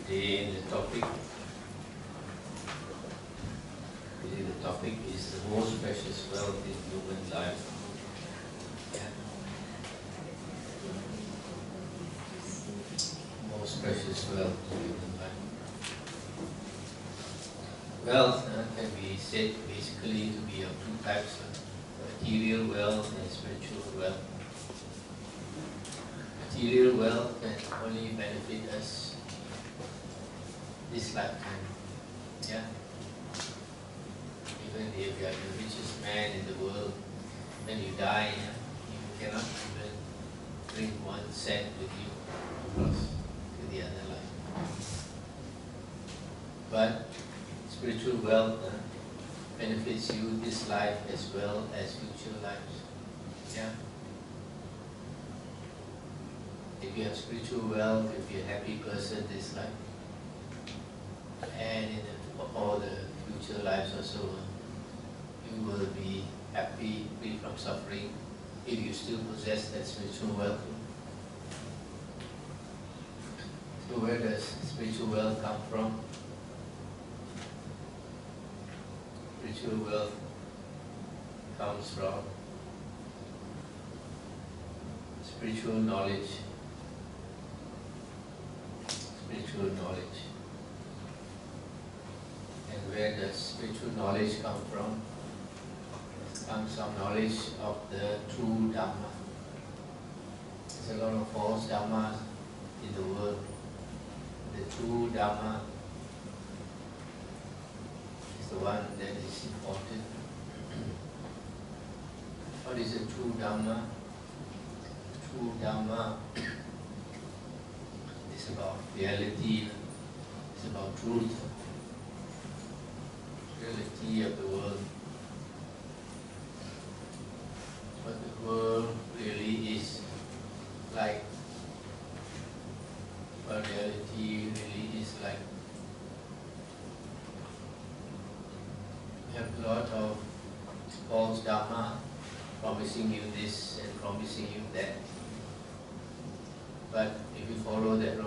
Today the topic is the most precious wealth in human life. Yeah. Most precious wealth in human life. Wealth can be said basically to be of two types: material wealth and spiritual wealth. Material wealth can only benefit us this lifetime. Yeah. Even if you are the richest man in the world, when you die, you cannot even bring 1 cent with you across to the other life. But spiritual wealth benefits you this life as well as future lives. Yeah. If you have spiritual wealth, if you're a happy person this life, and in all the future lives also, you will be happy, free from suffering, if you still possess that spiritual wealth. So where does spiritual wealth come from? Spiritual wealth comes from spiritual knowledge. Spiritual knowledge. And where does spiritual knowledge come from? It comes from knowledge of the true Dhamma. There's a lot of false Dhammas in the world. The true Dhamma is the one that is important. What is the true Dhamma? True Dhamma is about reality, it's about truth, reality of the world. What the world really is like, what reality really is like. We have a lot of false Dhamma promising you this and promising you that. But if you follow that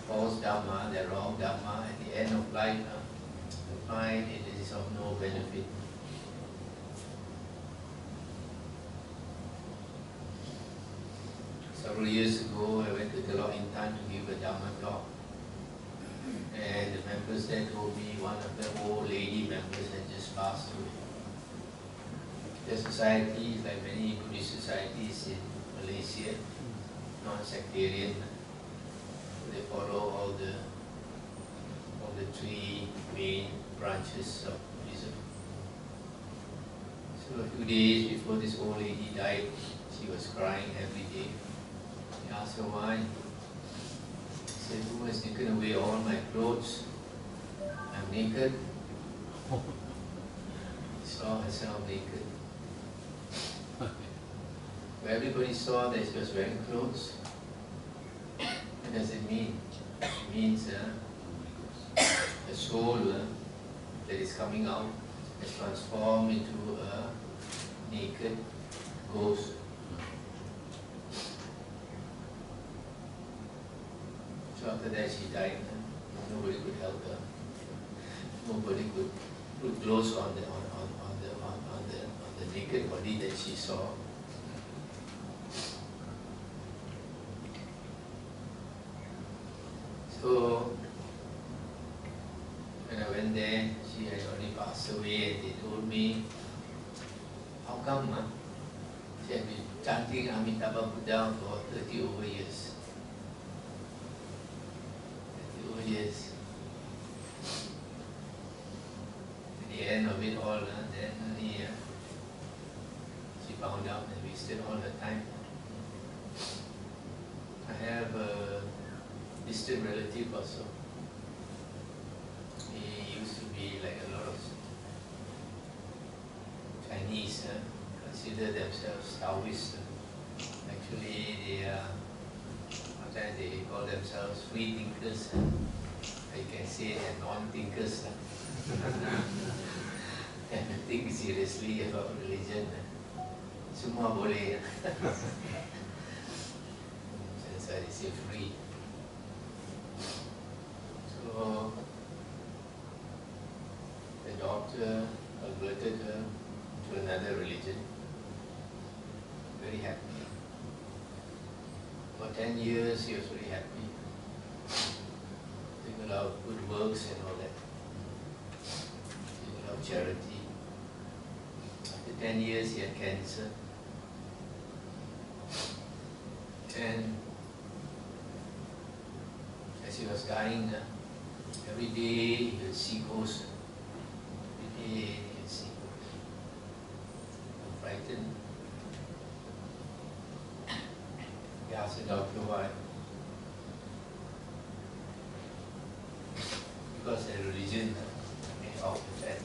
false Dhamma, that wrong Dhamma, at the end of life, you find it is of no benefit. Several years ago, I went to Telok Intan to give a Dhamma talk. And the members there told me one of the old lady members had just passed away. Their society is like many Buddhist societies in Malaysia, non-sectarian. They follow all the 3 main branches of Buddhism. So a few days before this old lady died, she was crying every day. I asked her why. She said, "Who has taken away all my clothes? I'm naked." She saw herself naked. Everybody saw that she was wearing clothes. What does it mean? It means the soul that is coming out is transformed into a naked ghost. So after that she died. Nobody could help her. Nobody could put clothes on the naked body that she saw. So, when I went there, she had already passed away, and they told me, how come she had been chanting Amitabha Buddha for 30 over years. 30 over years. At the end of it all, then only she found out that we wasted all her time. I have a distant relative also. He used to be like a lot of Chinese consider themselves Taoists. Actually, they are, sometimes they call themselves free thinkers. You can say they are non-thinkers. And think seriously about religion. Semua boleh. That's why they say free. converted her to another religion. Very happy. For 10 years he was very happy. Doing a lot of good works and all that. Doing a lot of charity. After 10 years he had cancer. And as he was dying, every day he would see ghosts. Every day he would see ghosts. Frightened. He asked the doctor why. Because their religion is off the bed.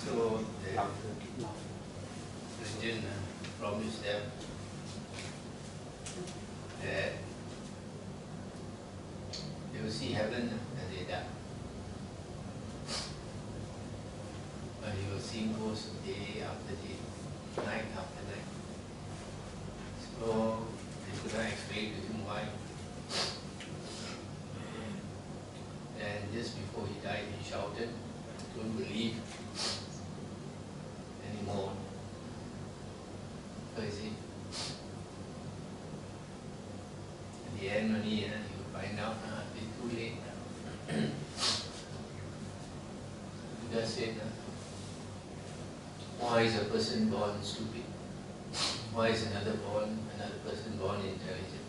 So the religion promised them that they will see heaven as they die. But you will see ghosts day after day, night after night. So they could not explain to him why. And just before he died, he shouted, "Don't believe anymore." So you see, at the end only, you find out it's too late. Buddha said, why is a person born stupid? Why is another person born intelligent?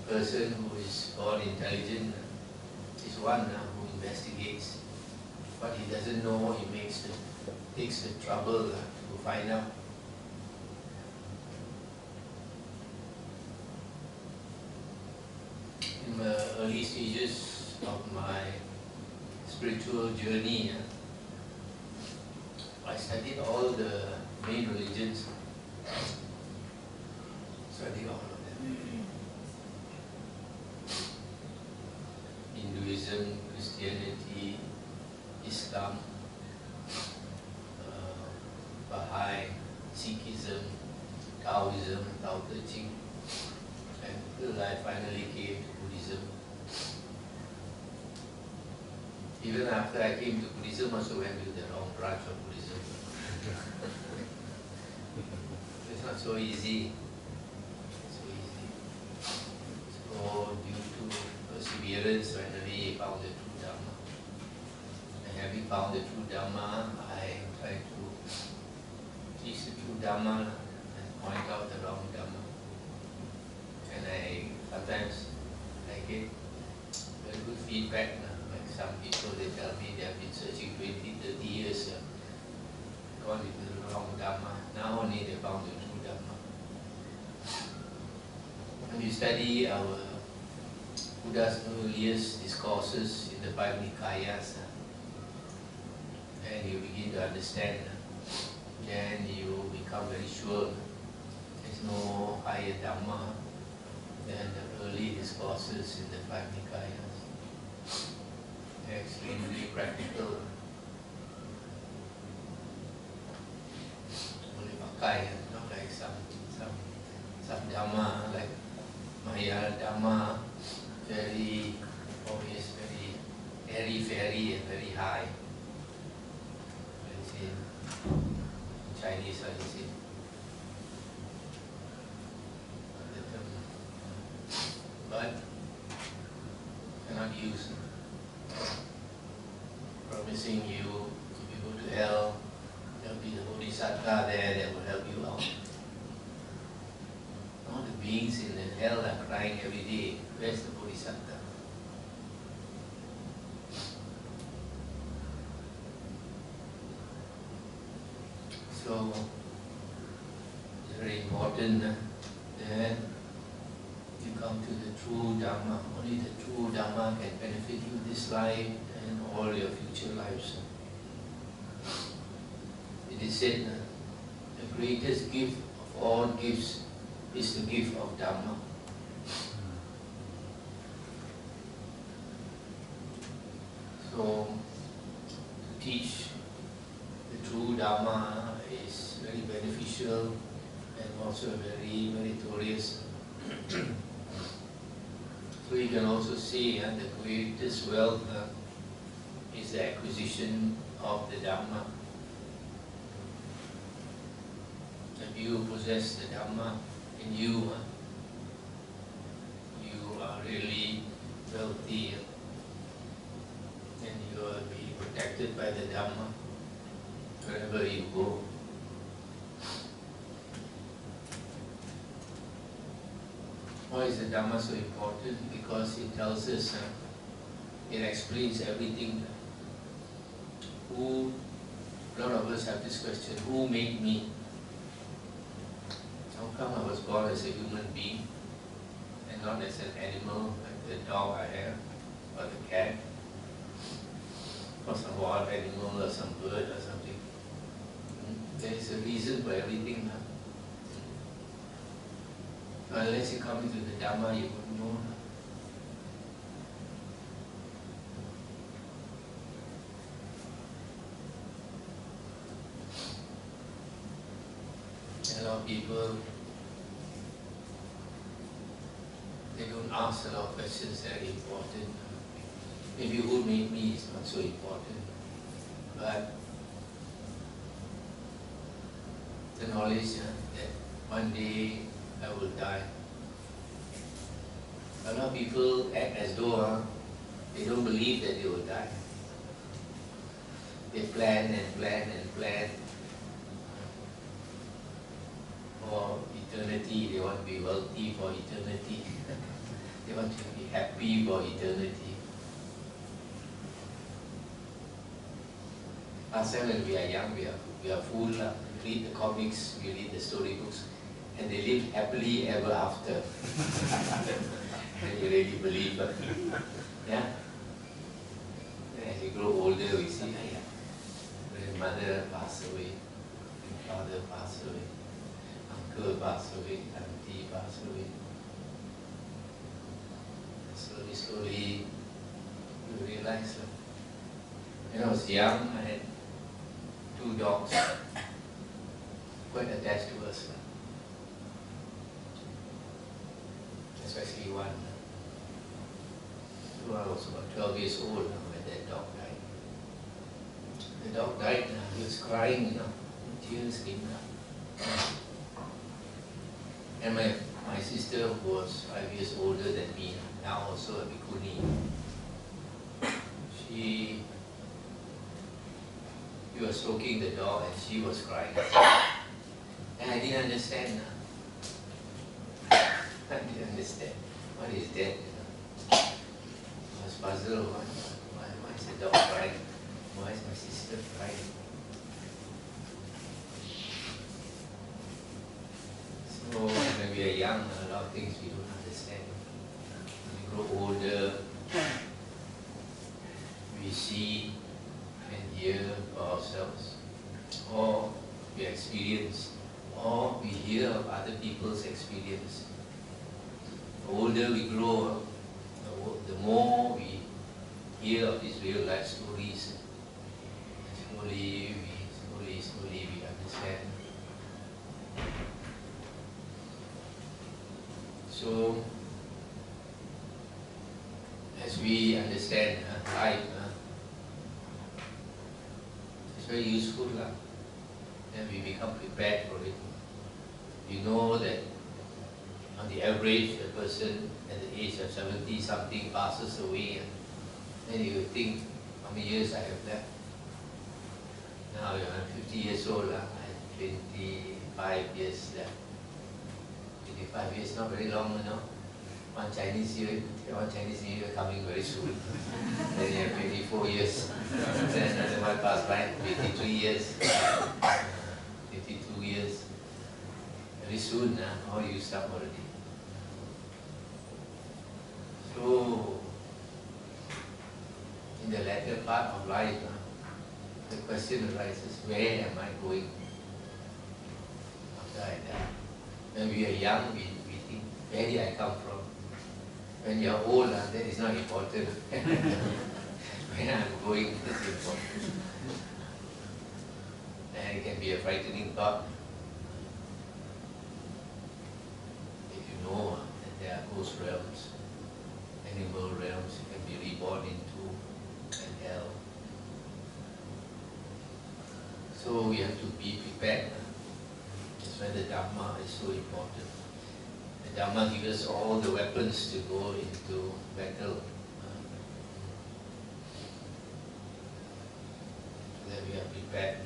A person who is born intelligent is one who investigates. What he doesn't know, he takes the trouble to find out. In the early stages of my spiritual journey, I studied all the main religions. Studied all of them. Hinduism, Christianity, Islam, Baha'i, Sikhism, Taoism, Tao Te Ching, until I finally came to Buddhism. Even after I came to Buddhism, I also went to the wrong branch of Buddhism. It's not so easy. So due to perseverance, finally found the true Dhamma. And having found the true Dhamma, I try to teach the true Dhamma and point out the wrong Dhamma. And sometimes I get very good feedback. Like some people, they tell me they have been searching 20, 30 years, gone into the wrong Dhamma. Now only they found the true Dhamma. When you study our Buddha's earliest discourses in the five Nikayas, and you begin to understand, then you become very sure there's no higher Dhamma than the early discourses in the five Nikayas. They're extremely practical. Only pakai, not like some Dhamma, like Maya Dhamma, very, always very airy-fairy and very high. You see, Chinese, you see. But cannot use. Promising you, if you go to hell, there will be the Bodhisattva there that will help you out. All the beings in the hell are crying every day. Where's the Bodhisattva? So, it's very important that you come to the true Dhamma. Only the true Dhamma can benefit you this life and all your future lives. It is said, the greatest gift of all gifts is the gift of Dhamma. So, to teach the true Dhamma is very beneficial and also very meritorious. So you can also see the greatest wealth is the acquisition of the Dhamma. If you possess the Dhamma in you, you are really wealthy and you will be protected by the Dhamma wherever you go. Why is the Dhamma so important? Because it tells us, it explains everything. A lot of us have this question, who made me? How come I was born as a human being and not as an animal like the dog I have or the cat or some wild animal or some bird or something? There is a reason for everything. Unless you come into the Dhamma, you wouldn't know. A lot of people, they don't ask a lot of questions that are important. Maybe who made me is not so important, but the knowledge that one day I will die. A lot of people act as though they don't believe that they will die. They plan and plan and plan for eternity. They want to be wealthy for eternity. They want to be happy for eternity. Last time when we are young, we are fool. We read the comics, we read the storybooks, and they live happily ever after. And you really believe it. Yeah? And as you grow older, we see, grandmother passed away, father passed away, uncle passed away, auntie passed away. Slowly, slowly, you realize that. When I was young, I had 2 dogs, quite attached to us. Especially one. So I was about 12 years old when that dog died. The dog died, he was crying, tears came down. And my sister, who was 5 years older than me, now also a bhikkhuni, she was stroking the dog and she was crying. And I didn't understand. I didn't understand. What is that? I was puzzled. Why is the dog crying? Why is my sister crying? So when we are young, a lot of things we don't understand. When we grow older, we see and hear for ourselves, or we experience, or we hear of other people's experience. The older we grow, the more we hear of these real life stories. And slowly we understand. So, as we understand life, it's very useful, and we become prepared for it. You know that on the average, a person at the age of 70 something passes away, and then you think, how many years I have left? Now I'm 50 years old, I have 25 years left. 25 years, not very long, One Chinese New Year coming very soon. Then you have 24 years. Then another one passed by, 53 years, 52 years. Very soon, all used up already. So, in the latter part of life, the question arises, where am I going after I die? When we are young, we think, where did I come from? When you are old, that is not important. Where I am going is important. and it can be a frightening thought. If you know that there are ghost realms, animal realms, you can be reborn into an hell. So we have to be prepared. That's why the Dhamma is so important. The Dhamma gives us all the weapons to go into battle. So that we are prepared.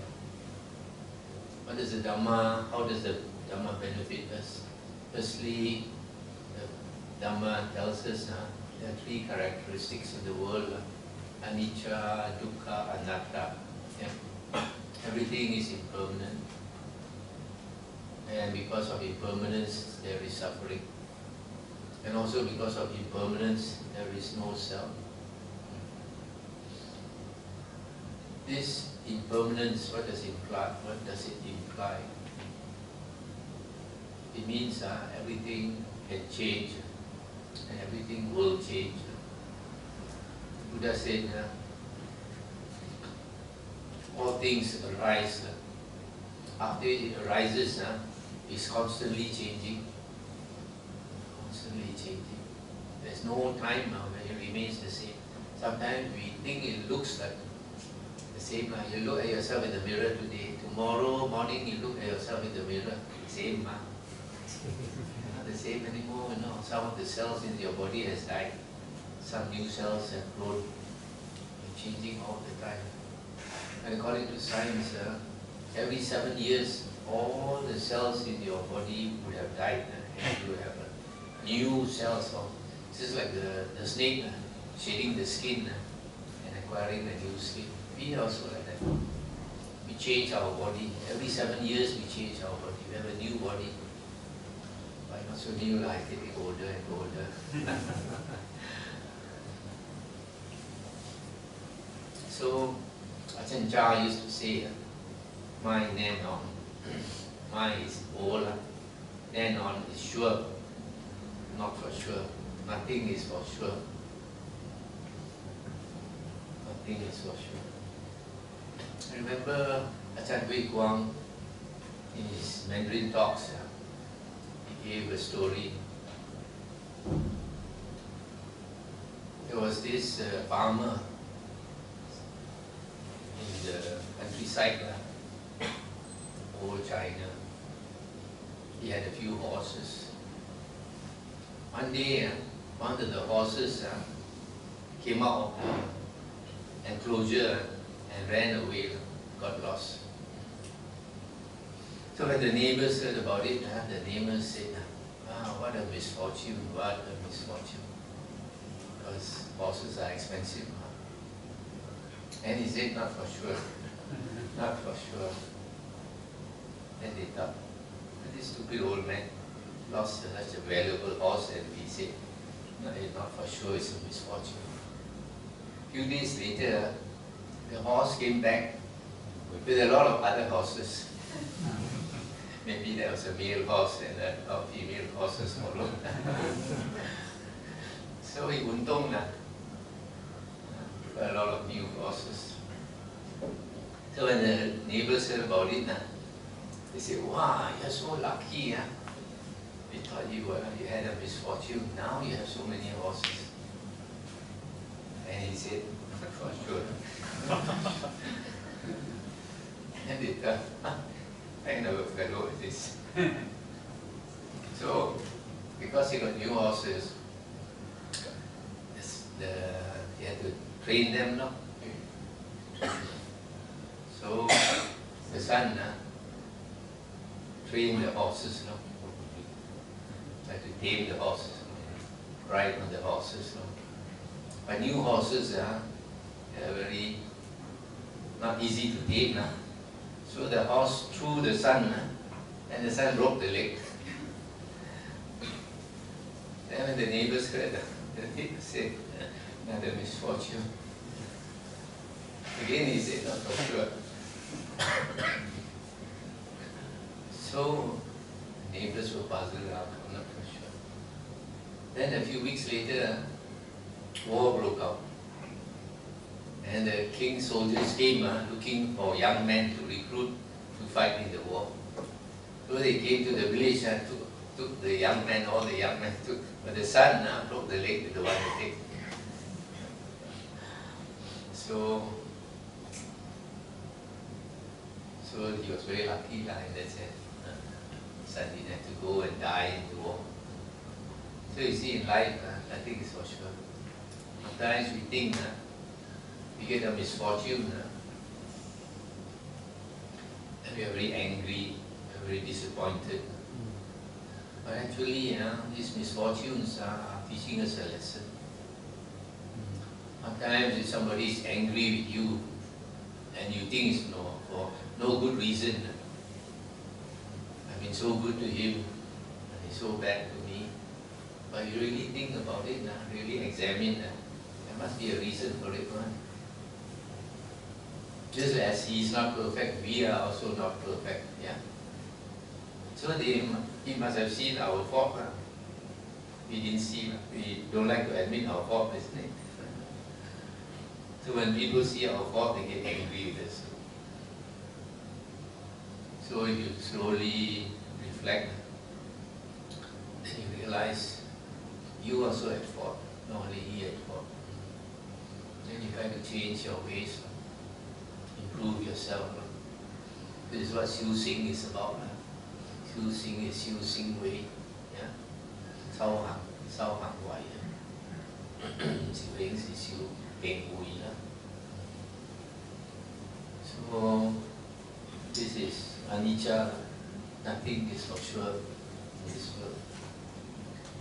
What is the Dhamma? How does the Dhamma benefit us? Firstly, the Dhamma tells us there are three characteristics of the world: anicca, dukkha, anatta. Yeah. Everything is impermanent, and because of impermanence there is suffering, and also because of impermanence there is no self. This impermanence, what does it imply? It means everything can change and everything will change. Buddha said, all things arise. After it arises, it's constantly changing. Constantly changing. There's no time when it remains the same. Sometimes we think it looks like the same. You look at yourself in the mirror today. Tomorrow morning you look at yourself in the mirror. Same. Not the same anymore. Some of the cells in your body has died. Some new cells have grown. You're changing all the time. And according to science, every 7 years, all the cells in your body would have died, and you have new cells. This is like the snake shedding the skin and acquiring a new skin. We are also like that. We change our body. Every 7 years, we change our body. We have a new body. Why not so new? Like getting older and older. So, Ajahn Chah used to say, "My nan on." My is old, nan on is sure, not for sure. Nothing is for sure. Nothing is for sure. I remember Ajahn Wei Guang, in his Mandarin talks, he gave a story. There was this farmer in the countryside, old China. He had a few horses. One day, one of the horses came out of the enclosure and ran away, got lost. So when the neighbors heard about it, the neighbors said, what a misfortune, what a misfortune. Because horses are expensive. And he said, not for sure, not for sure. And they thought, this stupid old man lost such a valuable horse, and he said, no, not for sure, it's a misfortune. A few days later, the horse came back with a lot of other horses. Maybe there was a male horse and a lot of female horses followed. So he untung a lot of new horses. So when the neighbors heard about it, they said, wow, you're so lucky. We thought you had a misfortune. Now you have so many horses. And he said, for sure. And they thought, I know a fellow is this. So, because he got new horses, he had to train them. No? So, the son trained the horses. No? Had to tame the horses, ride on the horses. No? But new horses, they are very not easy to tame. No? So the horse threw the son, and the son broke the leg. Then when the neighbors heard, the neighbors said, another misfortune. Again he said, not for sure. So neighbors were puzzled out, I'm not for sure. Then a few weeks later, war broke out. And the king's soldiers came looking for young men to recruit to fight in the war. So they came to the village and took the young men, all the young men took, but the son broke the leg with the one to take. So he was very lucky in that sense. Son didn't have to go and die in the war. So you see, in life, nothing is for sure. Sometimes we think we get a misfortune, and we are very angry, very disappointed. But actually, these misfortunes are teaching us a lesson. Sometimes if somebody is angry with you, and you think it's for no good reason, I've been so good to him, and he's so bad to me. But you really think about it, really examine, there must be a reason for it. Just as he is not perfect, we are also not perfect. Yeah. So he must have seen our fault. We didn't see. We don't like to admit our fault, isn't it? So when people see our fault, they get angry with us. So if you slowly reflect, then you realize you also at fault, not only he at fault. Then you try to change your ways, improve yourself. This is what Xiu Xing is about. Xiu Xing is Xiu Xing way. Yeah? Sao hang Wai. Xiu Xing is Xiu Beng Hui. So this is anicca. Nothing is for sure in this world.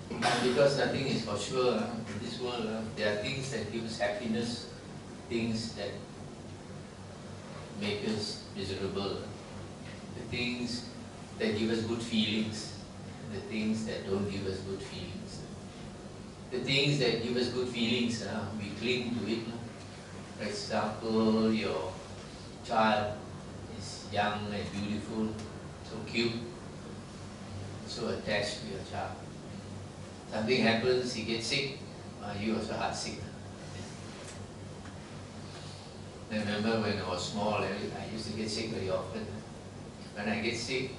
And because nothing is for sure in this world, there are things that give us happiness, things that make us miserable, the things that give us good feelings, the things that don't give us good feelings. The things that give us good feelings, we cling to it. For example, your child is young and beautiful, so cute, so attached to your child. Something happens, he gets sick, you also heart sick. I remember when I was small, I used to get sick very often. When I get sick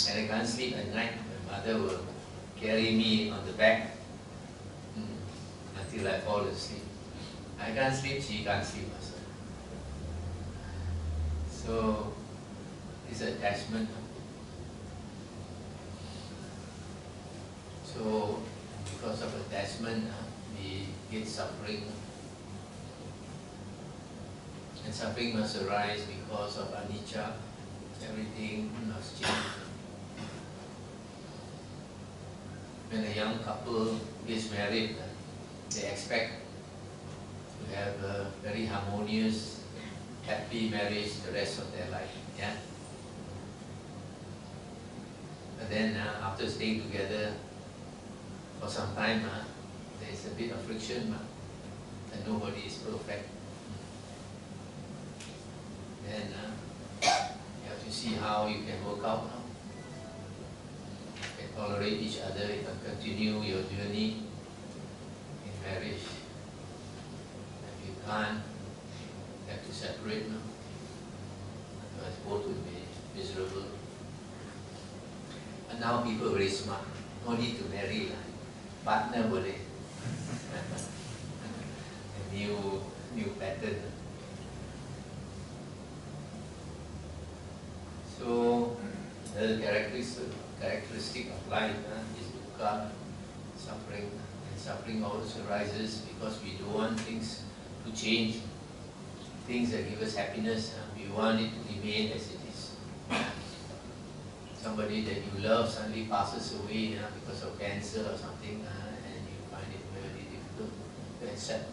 and I can't sleep at night, my mother will carry me on the back until I fall asleep. I can't sleep, she can't sleep also. So, this attachment. So, because of attachment, we get suffering. And suffering must arise because of anicca. Everything must change. When a young couple gets married, they expect to have a very harmonious, happy marriage the rest of their life. Yeah. But then after staying together for some time, there is a bit of friction, and nobody is perfect. Then you have to see how you can work out now. You can tolerate each other, you can continue your journey in marriage. If you can't, you have to separate now. Otherwise both will be miserable. And now people are very smart. No need to marry. Partner boleh. A new pattern. So the characteristic of life is dukkha, suffering. And suffering also arises because we don't want things to change. Things that give us happiness, we want it to remain as it is. Somebody that you love suddenly passes away because of cancer or something, and you find it very difficult to accept.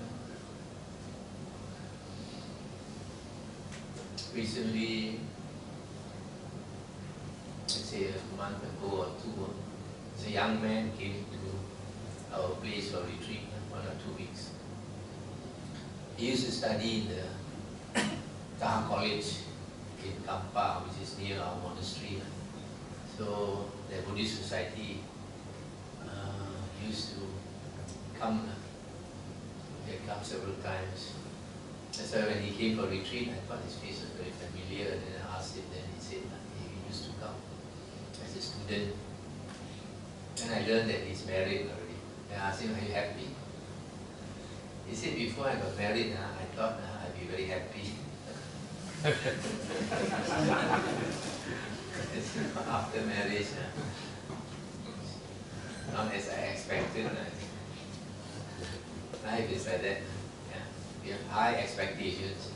Recently, let's say a month ago or two, a young man came to our place for retreat, 1 or 2 weeks. He used to study in the Taha College in Kampa, which is near our monastery. So the Buddhist society used to come. They had come several times. That's why when he came for retreat, I thought his face was very familiar. And then I asked him, then he said, he used to come as a student. And I learned that he's married already. And I asked him, are you happy? He said, before I got married, I thought I'd be very happy. After marriage, not as I expected. Life is like that. Yeah. We have high expectations.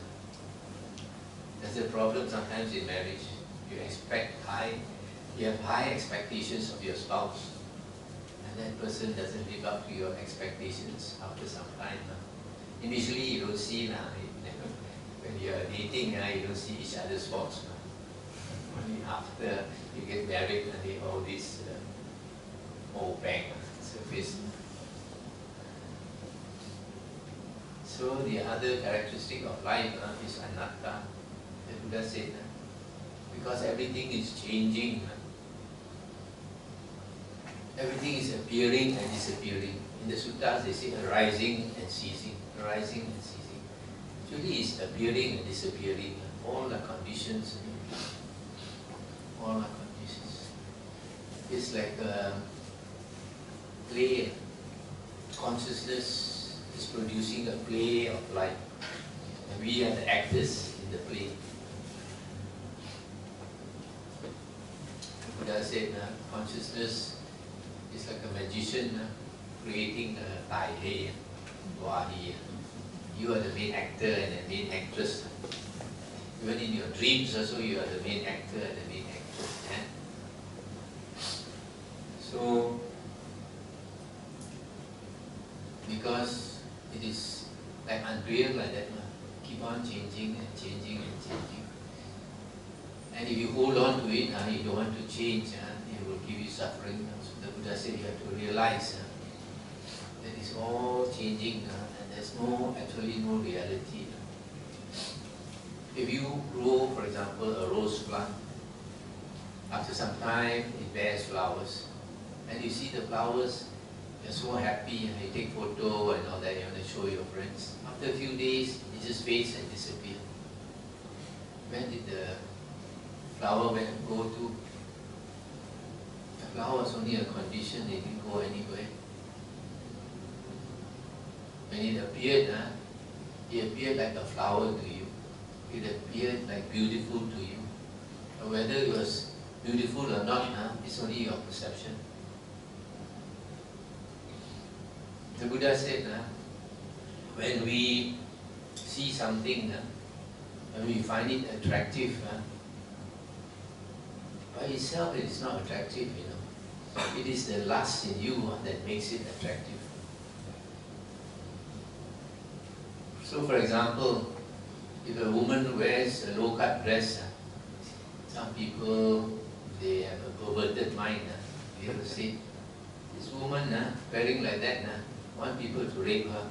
That's the problem sometimes in marriage. You have high expectations of your spouse, and that person doesn't live up to your expectations after some time. Initially, you don't see when you are dating, you don't see each other's faults. Only after you get married, all this old bang surface. So the other characteristic of life is anatta. The Buddha said, because everything is changing, everything is appearing and disappearing. In the suttas they say arising and ceasing, arising and ceasing. Actually it's appearing and disappearing. All are conditions. All are conditions. It's like a play. Consciousness is producing a play of life. And we are the actors in the play. The Buddha said, consciousness is like a magician creating a tai he, wahi. You are the main actor and the main actress. Even in your dreams also you are the main actor and the main actress. So, because it is like unreal like that, keep on changing and changing and changing. And if you hold on to it, you don't want to change, it will give you suffering. So the Buddha said you have to realize that it's all changing and there's actually no reality. If you grow, for example, a rose plant, after some time it bears flowers, and you see the flowers, you're so happy, and you take photo and all that, you want to show your friends. After a few days, it just fades and disappears. Where did the flower go to? The flower was only a condition, it didn't go anywhere. When it appeared like a flower to you. It appeared like beautiful to you. But whether it was beautiful or not, it's only your perception. The Buddha said, when we see something, when we find it attractive, by itself it is not attractive, It is the lust in you that makes it attractive. So for example, if a woman wears a low-cut dress, some people, they have a perverted mind. They will say, this woman wearing like that, want people to rape her.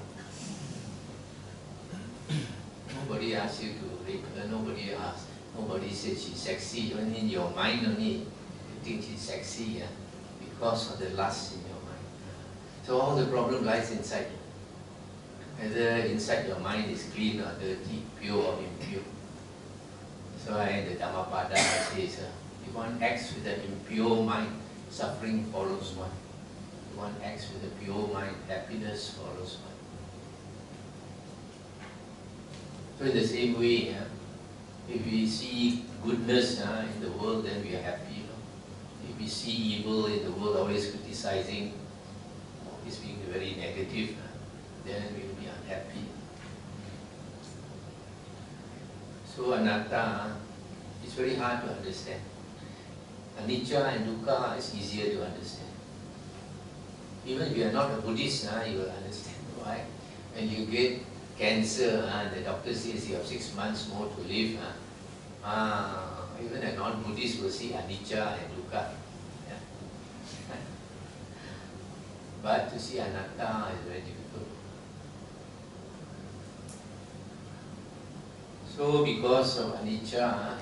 Nobody asks you to rape her, nobody says she's sexy. Only in your mind only, you think she's sexy because of the lust in your mind. So all the problem lies inside. Whether inside your mind is clean or dirty, pure or impure. So in the Dhammapada says, if one acts with an impure mind, suffering follows one. If one acts with a pure mind, happiness follows one. So in the same way, if we see goodness in the world, then we are happy. If we see evil in the world, always criticizing, always being very negative, then we will be unhappy. So anatta is very hard to understand. Anicca and dukkha is easier to understand. Even if you are not a Buddhist, you will understand why. When you get cancer, the doctor says you have 6 months more to live. Even a non-Buddhist will see anicca and dukkha. But to see anatta is very difficult. So because of anicca,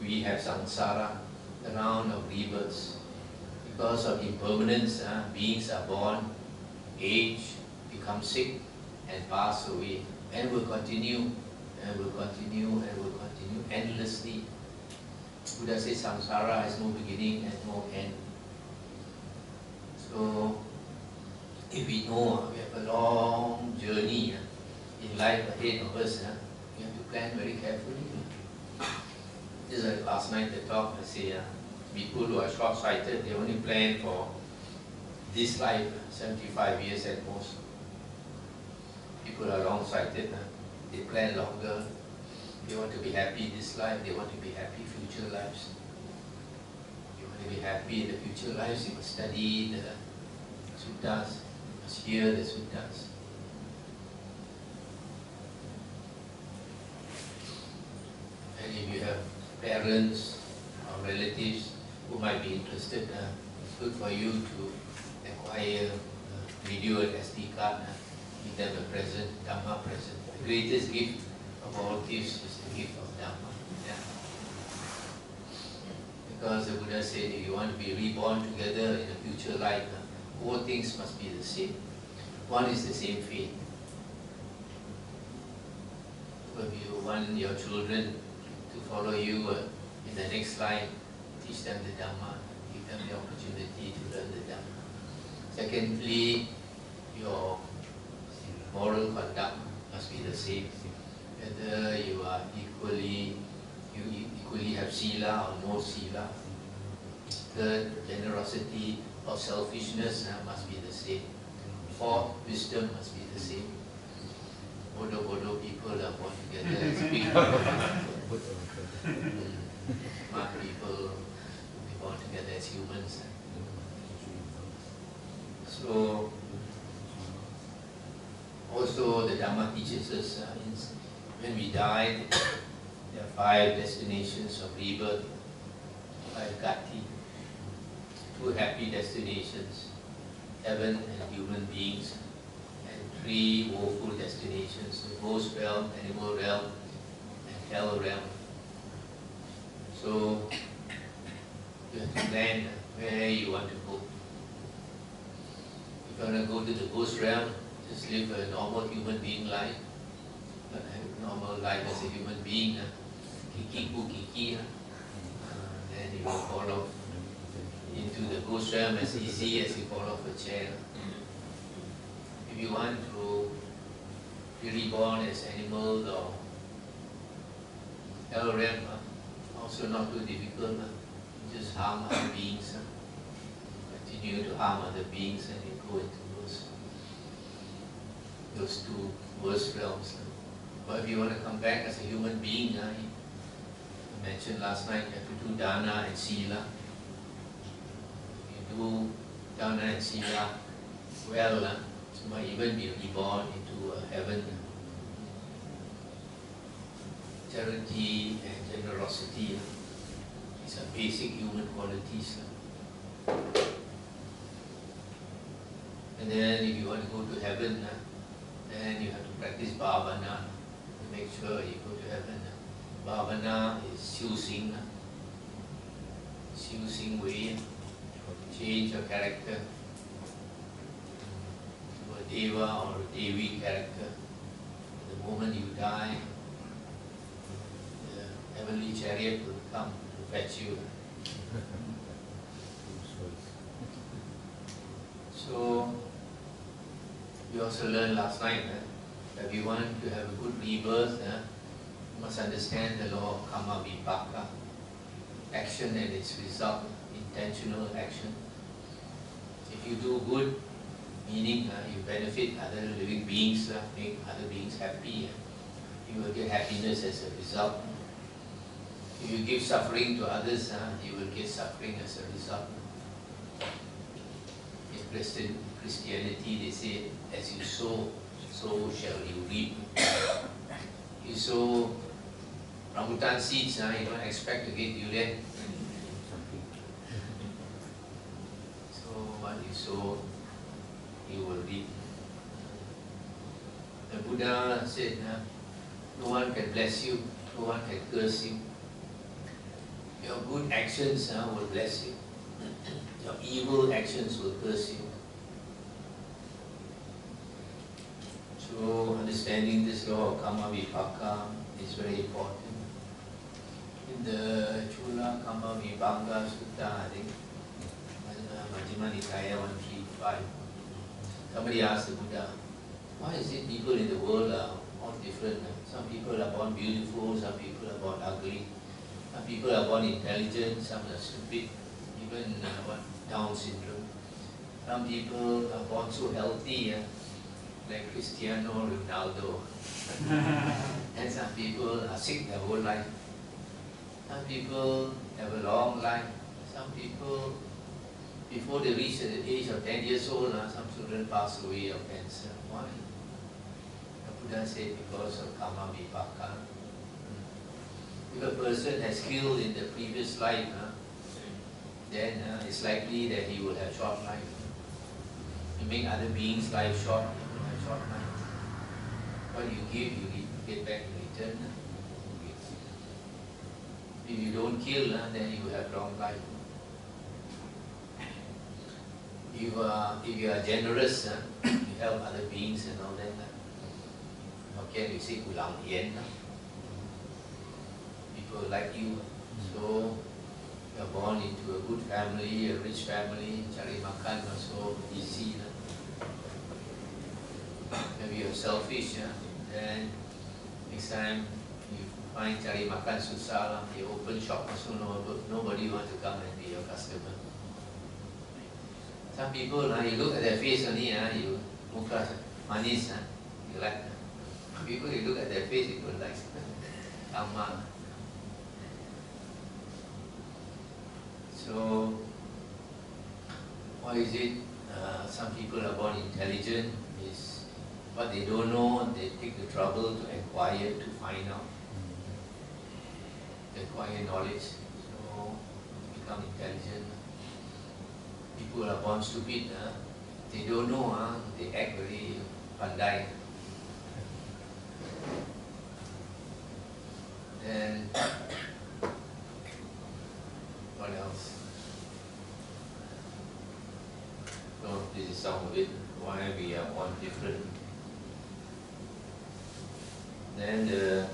we have samsara, the round of rebirths. Because of impermanence, beings are born, age, become sick, and pass away, and will continue, and will continue, and will continue endlessly. Buddha says samsara has no beginning and no end. So, if we know we have a long journey in life ahead of us, we have to plan very carefully. Just like last night the talk, I say, people who are short-sighted, they only plan for this life, 75 years at most. People are long-sighted, they plan longer. They want to be happy this life, they want to be happy future lives. You want to be happy in the future lives, you must study the suttas, you must hear the suttas. And if you have parents or relatives who might be interested, it's good for you to acquire a video and SD card, give them a present, Dhamma present. The greatest gift of all gifts is the gift of Dhamma. Yeah. Because the Buddha said if you want to be reborn together in a future life, all things must be the same. One is the same faith. So if you want your children to follow you in the next life, teach them the Dhamma, give them the opportunity to learn the Dhamma. Secondly, your moral conduct must be the same. Whether you are equally have sila or no sila. Third, generosity or selfishness must be the same. Fourth, wisdom must be the same. Bodoh people are born together as people. Smart people will be born together as humans. So, also the Dhamma teaches us when we die, there are 5 destinations of rebirth, 5 gati, 2 happy destinations, heaven and human beings, and 3 woeful destinations, the ghost realm, animal realm, and hell realm. So you have to plan where you want to go. If you want to go to the ghost realm, just live a normal human being life, normal life as a human being, kiki, then you will fall off into the ghost realm as easy as you fall off a chair. If you want to be reborn as animals or hell realm, also not too difficult. You just harm other beings, continue to harm other beings, and you go into those 2 worst realms. But if you want to come back as a human being, I mentioned last night, you have to do dana and sila. If you do dana and sila well, you might even be reborn into heaven. Charity and generosity is a basic human qualities. And then if you want to go to heaven, then you have to practice bhavana to make sure you go to heaven. Bhavana is choosing way, change your character to a deva or a devi character. The moment you die, the heavenly chariot will come to fetch you. So, we also learned last night that if you want to have a good rebirth, you must understand the law of karma vipaka, action and its result, intentional action. If you do good, meaning you benefit other living beings, make other beings happy, you will get happiness as a result. If you give suffering to others, you will get suffering as a result. In Christianity, they say, as you sow, so shall you reap. You sow rambutan seeds, you don't expect to get durian. So what you sow, you will reap. The Buddha said, no one can bless you, no one can curse you. Your good actions will bless you. Your evil actions will curse you. So understanding this law of karma vipaka is very important. In the Chula Kama Vibhanga Sutta, I think, Majjhima Nikaya 135, somebody asked the Buddha, why is it people in the world are all different? Some people are born beautiful, some people are born ugly, some people are born intelligent, some are stupid, even Down syndrome. Some people are born so healthy, like Cristiano Ronaldo. And some people are sick their whole life. Some people have a long life. Some people, before they reach the age of 10 years old, some children pass away of cancer. Why? The Buddha said because of karma vipaka. If a person has killed in the previous life, then it's likely that he will have short life. You make other beings' life short, you will have short life. What you give, you get back in return. If you don't kill, then you have long life. If you are generous, you help other beings and all that. How can you say ulang yen? People like you. So you are born into a good family, a rich family, cari makan also easy. Maybe you are selfish, then next time you find cari makan susah, you open shop also nobody want to come and be your customer. Some people, you look at their face only, you muka manis, you like. People, you look at their face, you don't like. So, why is it some people are born intelligent? Is what they don't know, they take the trouble to acquire, to find out, acquire knowledge, so become intelligent. People are born stupid, they don't know, they act very pandai. And what else? So this is some of it, why we are born different. Then the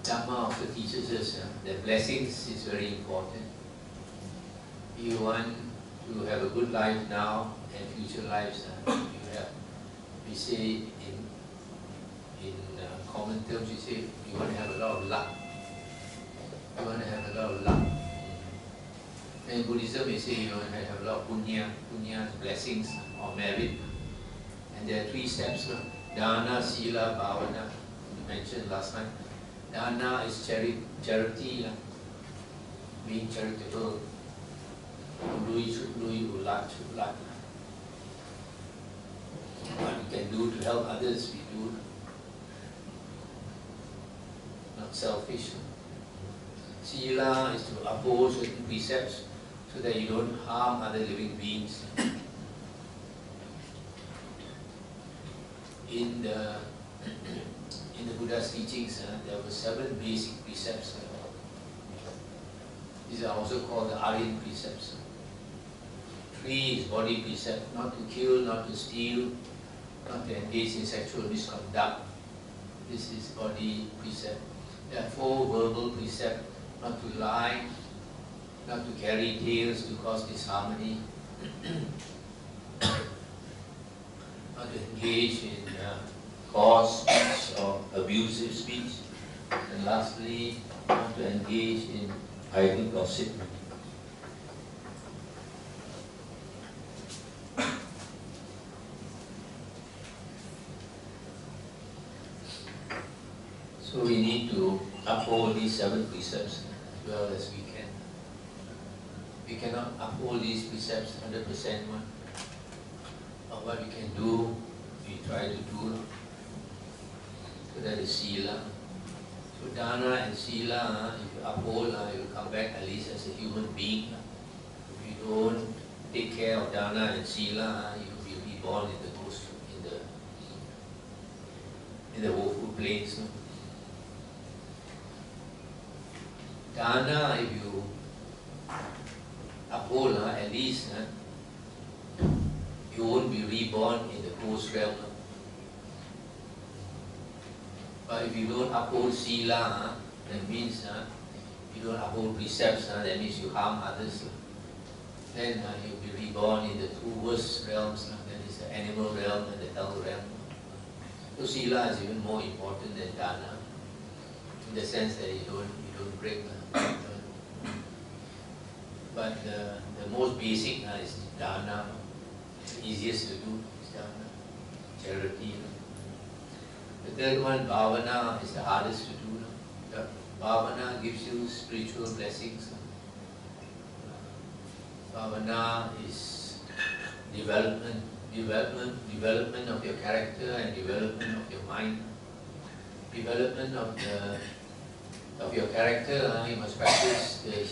Dhamma also teaches us that blessings is very important. You want to have a good life now and future lives. We say in common terms, we say you want to have a lot of luck. You want to have a lot of luck. And in Buddhism, we say you want to have a lot of punya. Punya is blessings or merit. And there are 3 steps. Dana, Sila, Bhavana. We mentioned last time. Dana is charity, being charitable. Ulat. What we can do to help others, we do. Not selfish. Sila is to uphold certain precepts so that you don't harm other living beings. In the Buddha's teachings, there were 7 basic precepts. These are also called the Aryan precepts. 3 is body precept, not to kill, not to steal, not to engage in sexual misconduct. This is body precept. There are 4 verbal precepts, not to lie, not to carry tales to cause disharmony, not to engage in coarse speech or abusive speech, and lastly, not to engage in idle gossip. So we need to uphold these 7 precepts as well as we can. We cannot uphold these precepts 100%. But what we can do, we try to do. So that is Sila. So Dana and Sila, if you uphold, you will come back at least as a human being. If you don't take care of Dana and Sila, you will be born in the ghost, in the woeful plains. Dana, if you uphold, at least you won't be reborn in the ghost realm. But if you don't uphold Sila, that means you don't uphold precepts, that means you harm others. Then you'll be reborn in the two worst realms. That is the animal realm and the hell realm. So sila is even more important than dana, in the sense that you don't break. But the most basic is dana. The easiest to do is dana, charity. The third one, bhavana, is the hardest to do. The bhavana gives you spiritual blessings. Bhavana is development of your character and development of your mind. Development of your character, you must practice the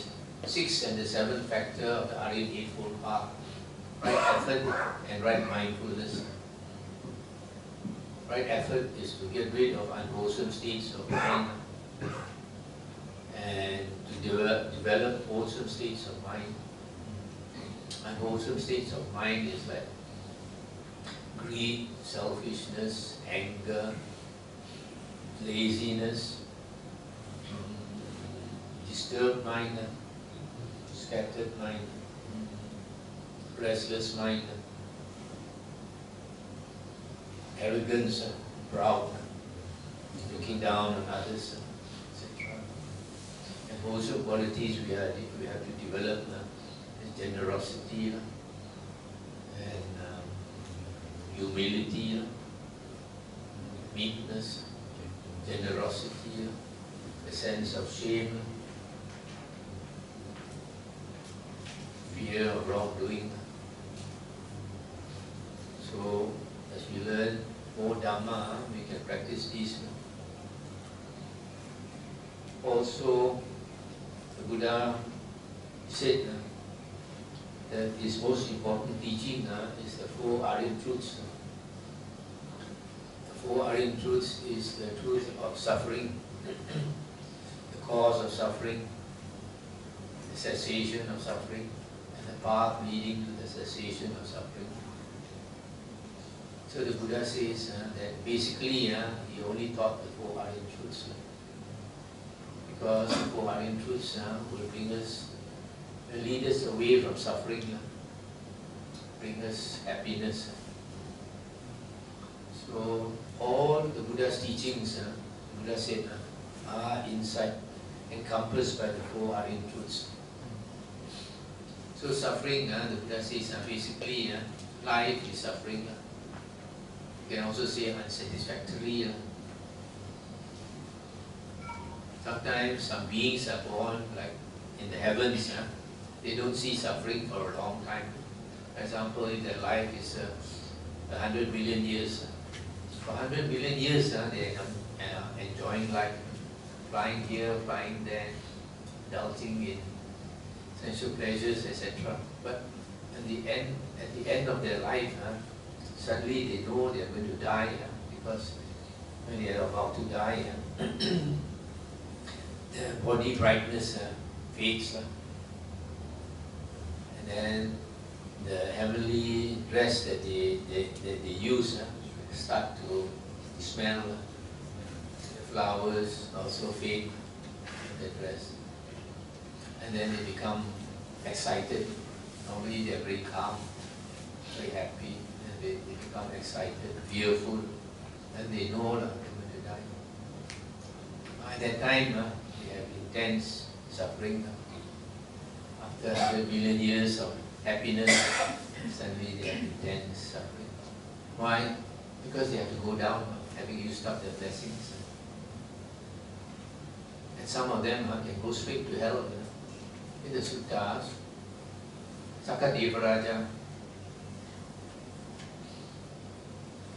6th and the 7th factor of the Aryan Eightfold Path. Right effort and right mindfulness. Right effort is to get rid of unwholesome states of mind and to develop wholesome states of mind. Unwholesome states of mind is like greed, selfishness, anger, laziness, disturbed mind, scattered mind, restless mind, arrogance, proud, looking down on others, etc. And wholesome qualities we have to develop is generosity and humility, meekness, generosity, a sense of shame, fear of wrongdoing. So, as we learn more Dhamma, we can practice these. Also, the Buddha said that his most important teaching is the 4 Aryan Truths. The 4 Aryan Truths is the truth of suffering, the cause of suffering, the cessation of suffering, and the path leading to the cessation of suffering. So the Buddha says that basically he only taught the 4 Aryan Truths, because the 4 Aryan Truths will lead us away from suffering, bring us happiness. So all the Buddha's teachings, the Buddha said, are inside, encompassed by the 4 Aryan Truths. So suffering, the Buddha says, basically life is suffering. You can also say unsatisfactory. Sometimes some beings are born like in the heavens, they don't see suffering for a long time. For example, if their life is 100 million years, for 100 million years they are enjoying life, flying here, flying there, indulging in sensual pleasures, etc. But at the end of their life, suddenly they know they are going to die, because when they are about to die, the body brightness fades, and then the heavenly dress that they use start to smell. The flowers also fade in the dress, and then they become excited. Normally they are very calm, very happy. They become excited, fearful, and they know they're going to die. At that time, they have intense suffering. After 100 million years of happiness, suddenly they have intense suffering. Why? Because they have to go down, having used up their blessings. And some of them can go straight to hell. In the suttas, Sakadevaraja,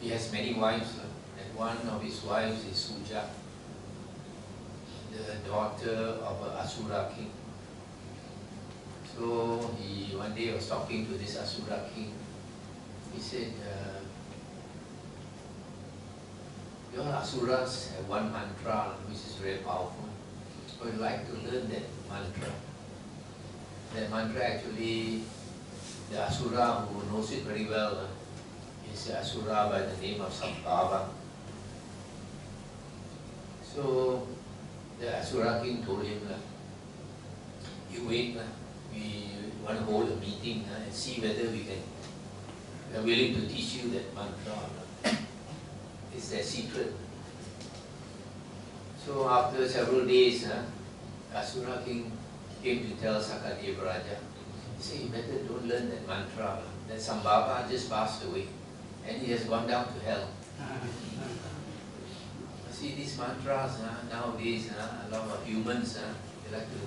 he has many wives, and one of his wives is Suja, the daughter of an Asura king. So he one day was talking to this Asura king. He said, your Asuras have one mantra which is very powerful. I would like to learn that mantra. That mantra actually, the Asura who knows it very well is the Asura by the name of Sambhava. So the Asura king told him, you wait, we want to hold a meeting and see whether we are willing to teach you that mantra or not. It's their secret. So after several days, Asura king came to tell Sakadeva Raja, he said, you better don't learn that mantra. That Sambhava just passed away and he has gone down to hell. See, these mantras nowadays, a lot of humans, they like to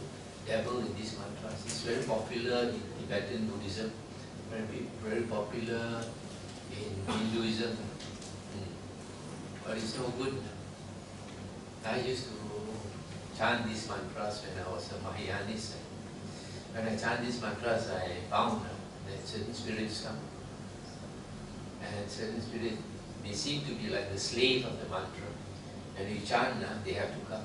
dabble in these mantras. It's very popular in Tibetan Buddhism, very popular in Hinduism, but it's no good. I used to chant these mantras when I was a Mahayanist. When I chant these mantras, I found that certain spirits come. And certain spirits, they seem to be like the slave of the mantra. When you chant, they have to come.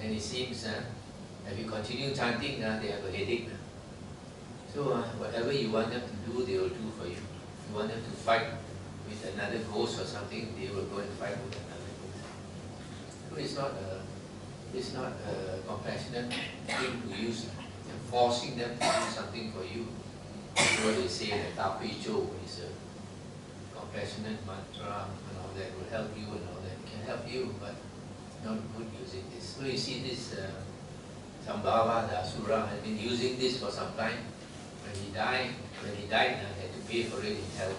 And it seems, if you continue chanting, they have a headache. So whatever you want them to do, they will do for you. If you want them to fight with another ghost or something, they will go and fight with another ghost. So it's not a compassionate thing to use. You're forcing them to do something for you. That's what they say that Tapi Cho is a compassionate mantra and all that will help you and all that. It can help you, but not good using this. So you see this Sambhava, the Asura, has been using this for some time. When he died, he had to pay for it in hell.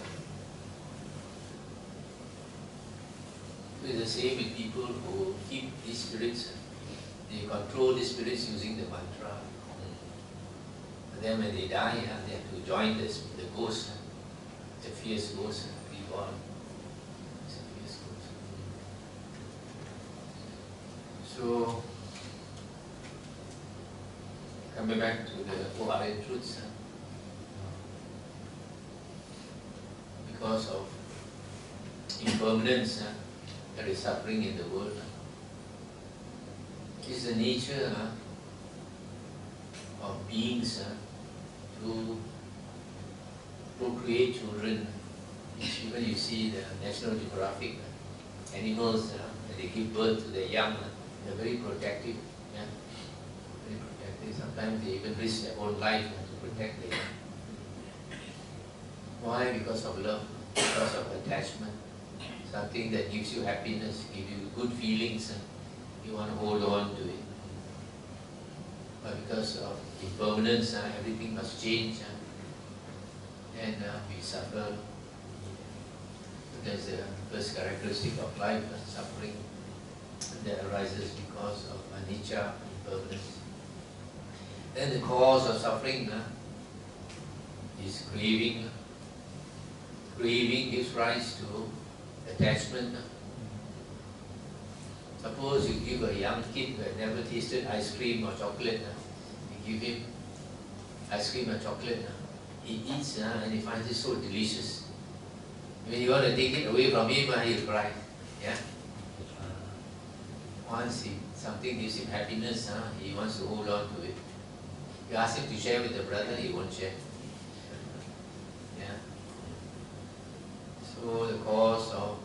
So it's the same with people who keep these spirits. They control these spirits using the mantra. But then when they die, they have to join the ghost, the fierce ghost, reborn. It's a fierce ghost. So, coming back to the ORN truths, because of impermanence, there is suffering in the world. It's the nature of beings to procreate children. Even you see the National Geographic animals, when they give birth to their young, they're very protective. Very protective. Sometimes they even risk their own life to protect their young. Why? Because of love, because of attachment. Something that gives you happiness, gives you good feelings, and you want to hold on to it. But because of impermanence, everything must change, and we suffer. That's the first characteristic of life, suffering that arises because of anicca, impermanence. Then the cause of suffering is craving. Craving gives rise to attachment. Suppose you give a young kid who had never tasted ice cream or chocolate, you give him ice cream or chocolate, he eats and he finds it so delicious. When you want to take it away from him, he'll cry. Yeah? Once something gives him happiness, he wants to hold on to it. You ask him to share with the brother, he won't share. Yeah? So the cause of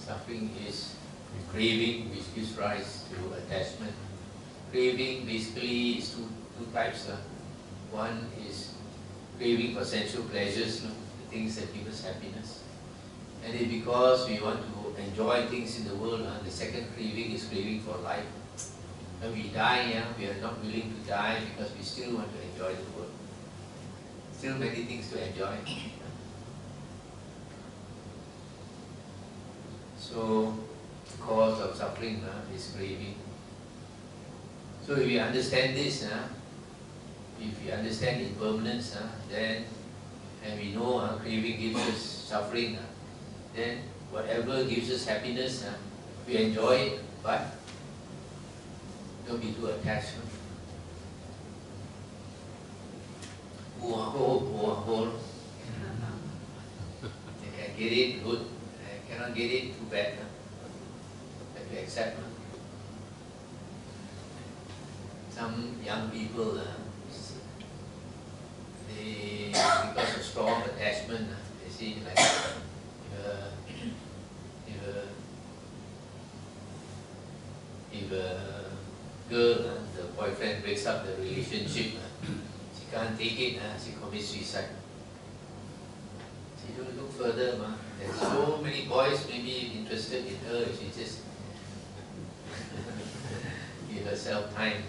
suffering is craving, which gives rise to attachment. Craving basically is two types. One is craving for sensual pleasures, the things that give us happiness. And it's because we want to enjoy things in the world. The second craving is craving for life. When we die, we are not willing to die because we still want to enjoy the world. Still many things to enjoy. So, the cause of suffering is craving. So if we understand this, if we understand impermanence, then, and we know craving gives us suffering, then whatever gives us happiness, we enjoy it, but don't be too attached. You can get it, good. Cannot get it, too bad. Have to accept. Some young people, they, because of strong attachment, they see like if girl, the boyfriend breaks up the relationship, she can't take it, she commits suicide. She don't look further, there's so many boys maybe interested in her, she just give herself time,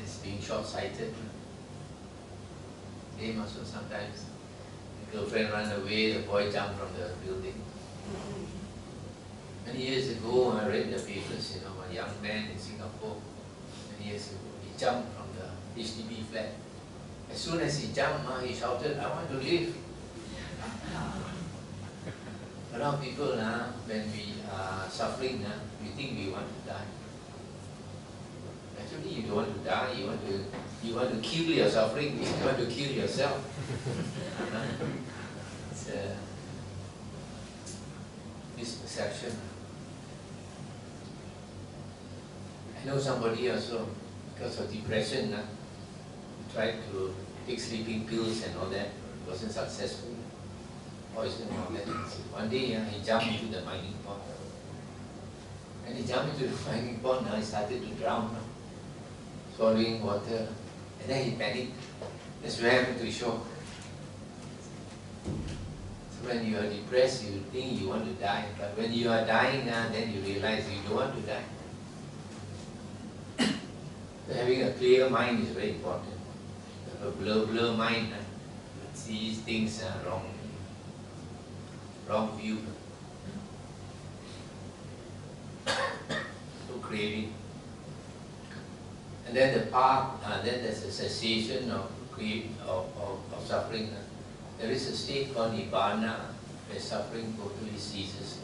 It's being short-sighted. They also sometimes, the girlfriend ran away, the boy jumped from the building. Many years ago, I read the papers, a young man in Singapore, many years ago, he jumped from the HDB flat. As soon as he jumped, he shouted, "I want to live." A lot of people, when we are suffering, we think we want to die. Actually, you don't want to die, you want to kill your suffering, you want to kill yourself. It's a misperception. I know somebody also, because of depression, tried to take sleeping pills and all that, it wasn't successful. Poison and all that. One day he jumped into the mining pond. And he jumped into the mining pond, he started to drown, swallowing water. And then he panicked, just swam to shore. So when you are depressed, you think you want to die. But when you are dying, then you realize you don't want to die. So having a clear mind is very important. A blur mind, sees things wrong view. So craving. And then the path, then there's a cessation of suffering. There is a state called Nibbana, where suffering totally ceases.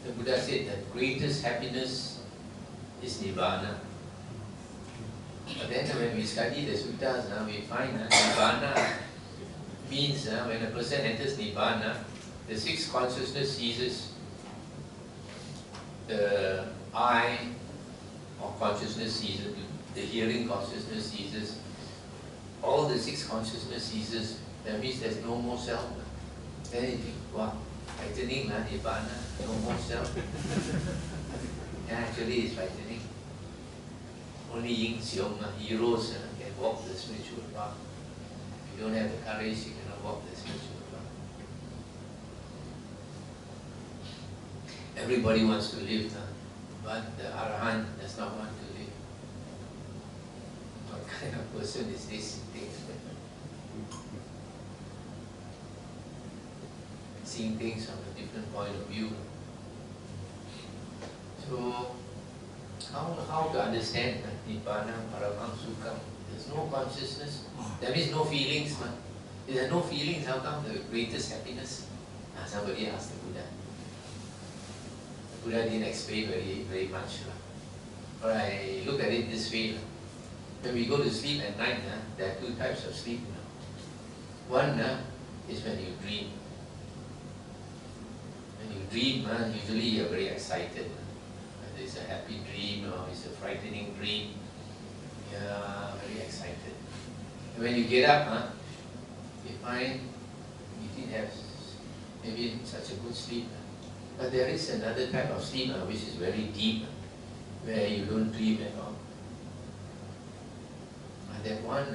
The Buddha said that greatest happiness is Nibbana. But then when we study the suttas, we find Nibbana means when a person enters Nibbana, the sixth consciousness ceases. The eye of consciousness ceases, the hearing consciousness ceases, all the six consciousness ceases. That means there's no more self. Then you think, wow, frightening, Nibbana, no more self. Actually, it's frightening. Only yin xiong, heroes can walk the spiritual path. If you don't have the courage, you cannot walk the spiritual path. Everybody wants to live, but the Arahant does not want to live. What kind of person is this? Seeing things from a different point of view. So, how to understand Nibbana, Paramam, Sukham? There's no consciousness. That means no feelings. If there are no feelings, how come the greatest happiness? Somebody asked the Buddha. The Buddha didn't explain very much. But I look at it this way. When we go to sleep at night, there are two types of sleep. One is when you dream. When you dream, usually you're very excited. Whether it's a happy dream or it's a frightening dream, you're very excited. And when you get up, you find you didn't have maybe such a good sleep. But there is another type of sleep which is very deep, where you don't dream at all. And that one,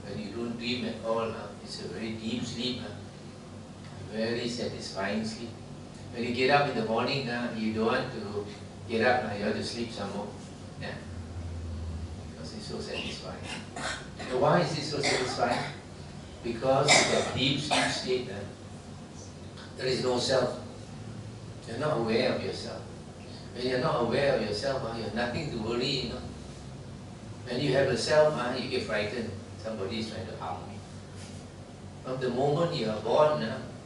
when you don't dream at all, it's a very deep sleep, very satisfying sleep. When you get up in the morning, you don't want to get up, you have to sleep some more. Because it's so satisfying. So why is it so satisfying? Because in that deep sleep state, there is no self. You're not aware of yourself. When you're not aware of yourself, you have nothing to worry, When you have a self, you get frightened. Somebody is trying to harm me. From the moment you are born,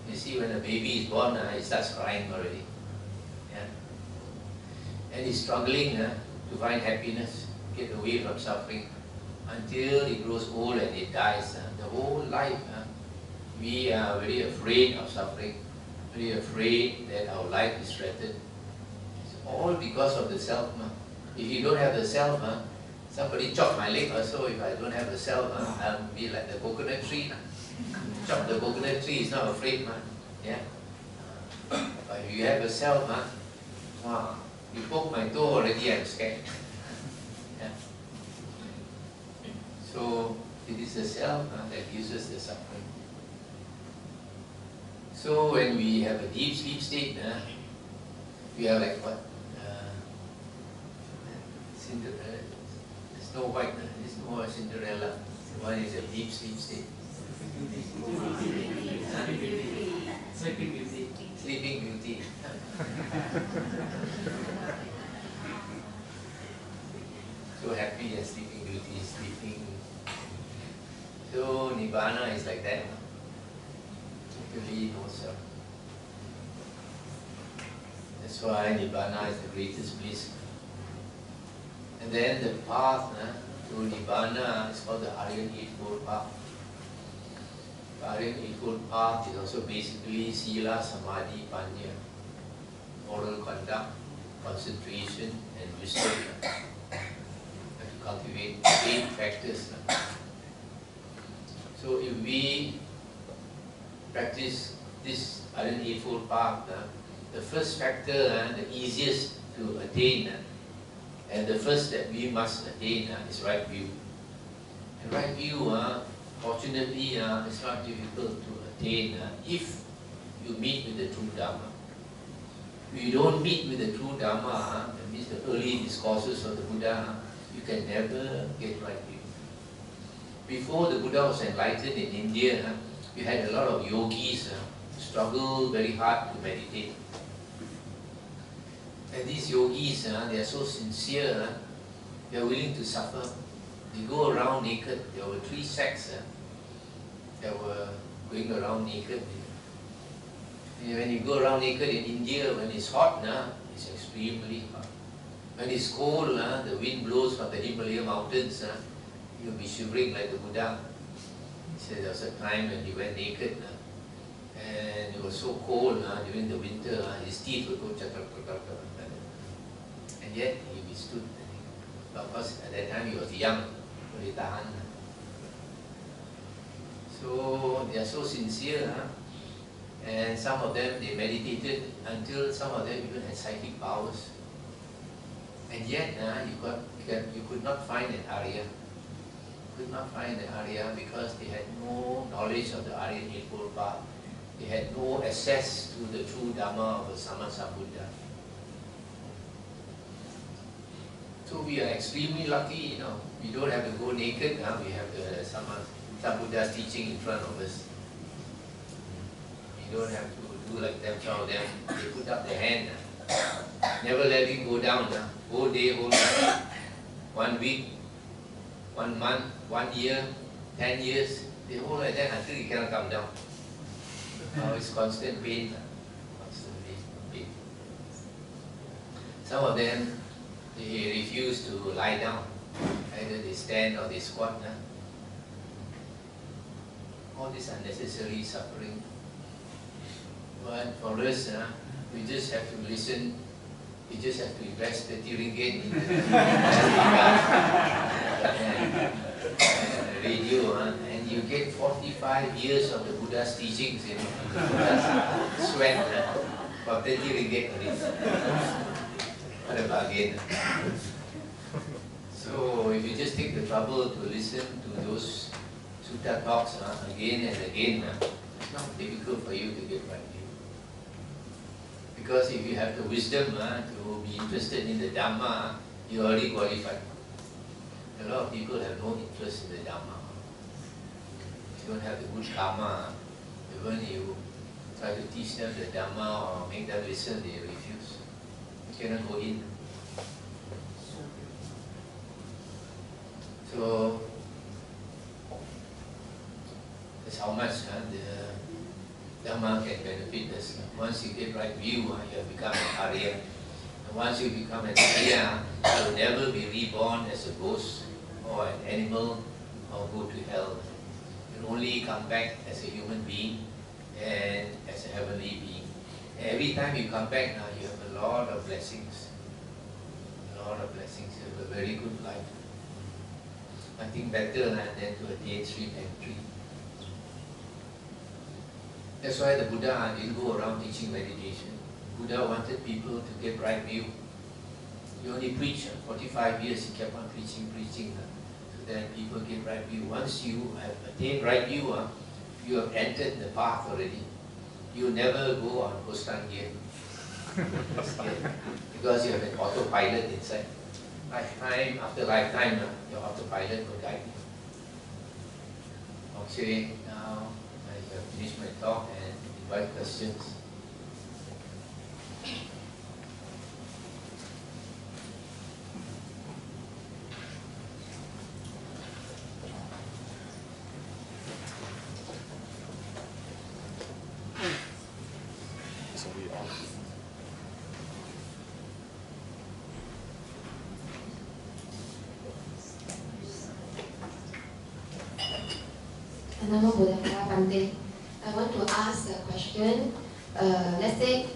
you see when a baby is born, he starts crying already. And he's struggling to find happiness, get away from suffering, until he grows old and he dies. The whole life, we are very afraid of suffering, very afraid that our life is threatened. It's all because of the self. If you don't have the self, somebody chop my leg or so, if I don't have the self, I'll be like the coconut tree. Chop the coconut tree is not afraid, But if you have a self, You poke my toe already, I'm scared. Yeah. So it is the self that gives us the suffering. So when we have a deep sleep state, we are like what? Cinderella. Snow White, there's no Cinderella. One is a deep sleep state. Sleeping Beauty. Sleeping Beauty. So happy as Sleeping Beauty is sleeping. So Nibbana is like that. Totally no self. That's why Nibbana is the greatest bliss. And then the path to Nibbana is called the Aryan Eightfold Path. The Aryan Eightfold Path is also basically Sila, Samadhi, Panya, moral conduct, concentration, and wisdom. You have to cultivate 8 factors. So if we practice this Aryan Eightfold Path, the first factor, the easiest to attain, and the first that we must attain is right view. And right view, fortunately, it's not difficult to attain if you meet with the true Dhamma. If you don't meet with the true Dhamma, that means the early discourses of the Buddha, you can never get right view. Before the Buddha was enlightened in India, you had a lot of yogis struggle very hard to meditate. And these yogis, they are so sincere, they are willing to suffer. They go around naked. There were 3 sects that were going around naked. And when you go around naked in India, when it's hot, it's extremely hot. When it's cold, the wind blows from the Himalaya mountains, you'll be shivering like the Buddha. He said there was a time when he went naked, and it was so cold during the winter, his teeth would go chakra. And yet he withstood. But of course, at that time he was young, boleh tahan. So they are so sincere, and some of them they meditated until some of them even had psychic powers. And yet you could not find an Arya. Could not find an Arya because they had no knowledge of the Aryan Eightfold Path. They had no access to the true Dhamma of the Sammasambuddha. So we are extremely lucky, we don't have to go naked, we have the Sammasambuddha's teaching in front of us. We don't have to do like them, some of them, they put up their hand, never let it go down, whole day, whole night, 1 week, 1 month, 1 year, 10 years, they hold like that until it cannot come down. It's constant pain, constant pain. Some of them, they refuse to lie down. Either they stand or they squat. All this unnecessary suffering. But for us, we just have to listen. We just have to invest 30 ringgit in the radio, and you get 45 years of the Buddha's teachings, Buddha's sweat for 30 ringgit only. What a bargain. So if you just take the trouble to listen to those sutta talks again and again, it's not difficult for you to get right view. Because if you have the wisdom to be interested in the Dhamma, you are already qualified. A lot of people have no interest in the Dhamma. You don't have the good karma. Even you try to teach them the Dhamma or make them listen, they refuse. You cannot go in. So that's how much the Dhamma can benefit us. Once you get right view, you have become an Arya. And once you become an Arya, you will never be reborn as a ghost or an animal or go to hell. You will only come back as a human being and as a heavenly being. And every time you come back now, you have a lot of blessings. A lot of blessings. You have a very good life. Nothing better than to attain street entry. That's why the Buddha didn't go around teaching meditation. Buddha wanted people to get right view. He only preached 45 years, he kept on preaching. So that people get right view. Once you have attained right view, you have entered the path already. You never go on Hostan gear. Because you have an autopilot inside. Lifetime after lifetime, your autopilot will guide you. Okay, now I have finished my talk and invite questions. Bhante, I want to ask a question. Let's say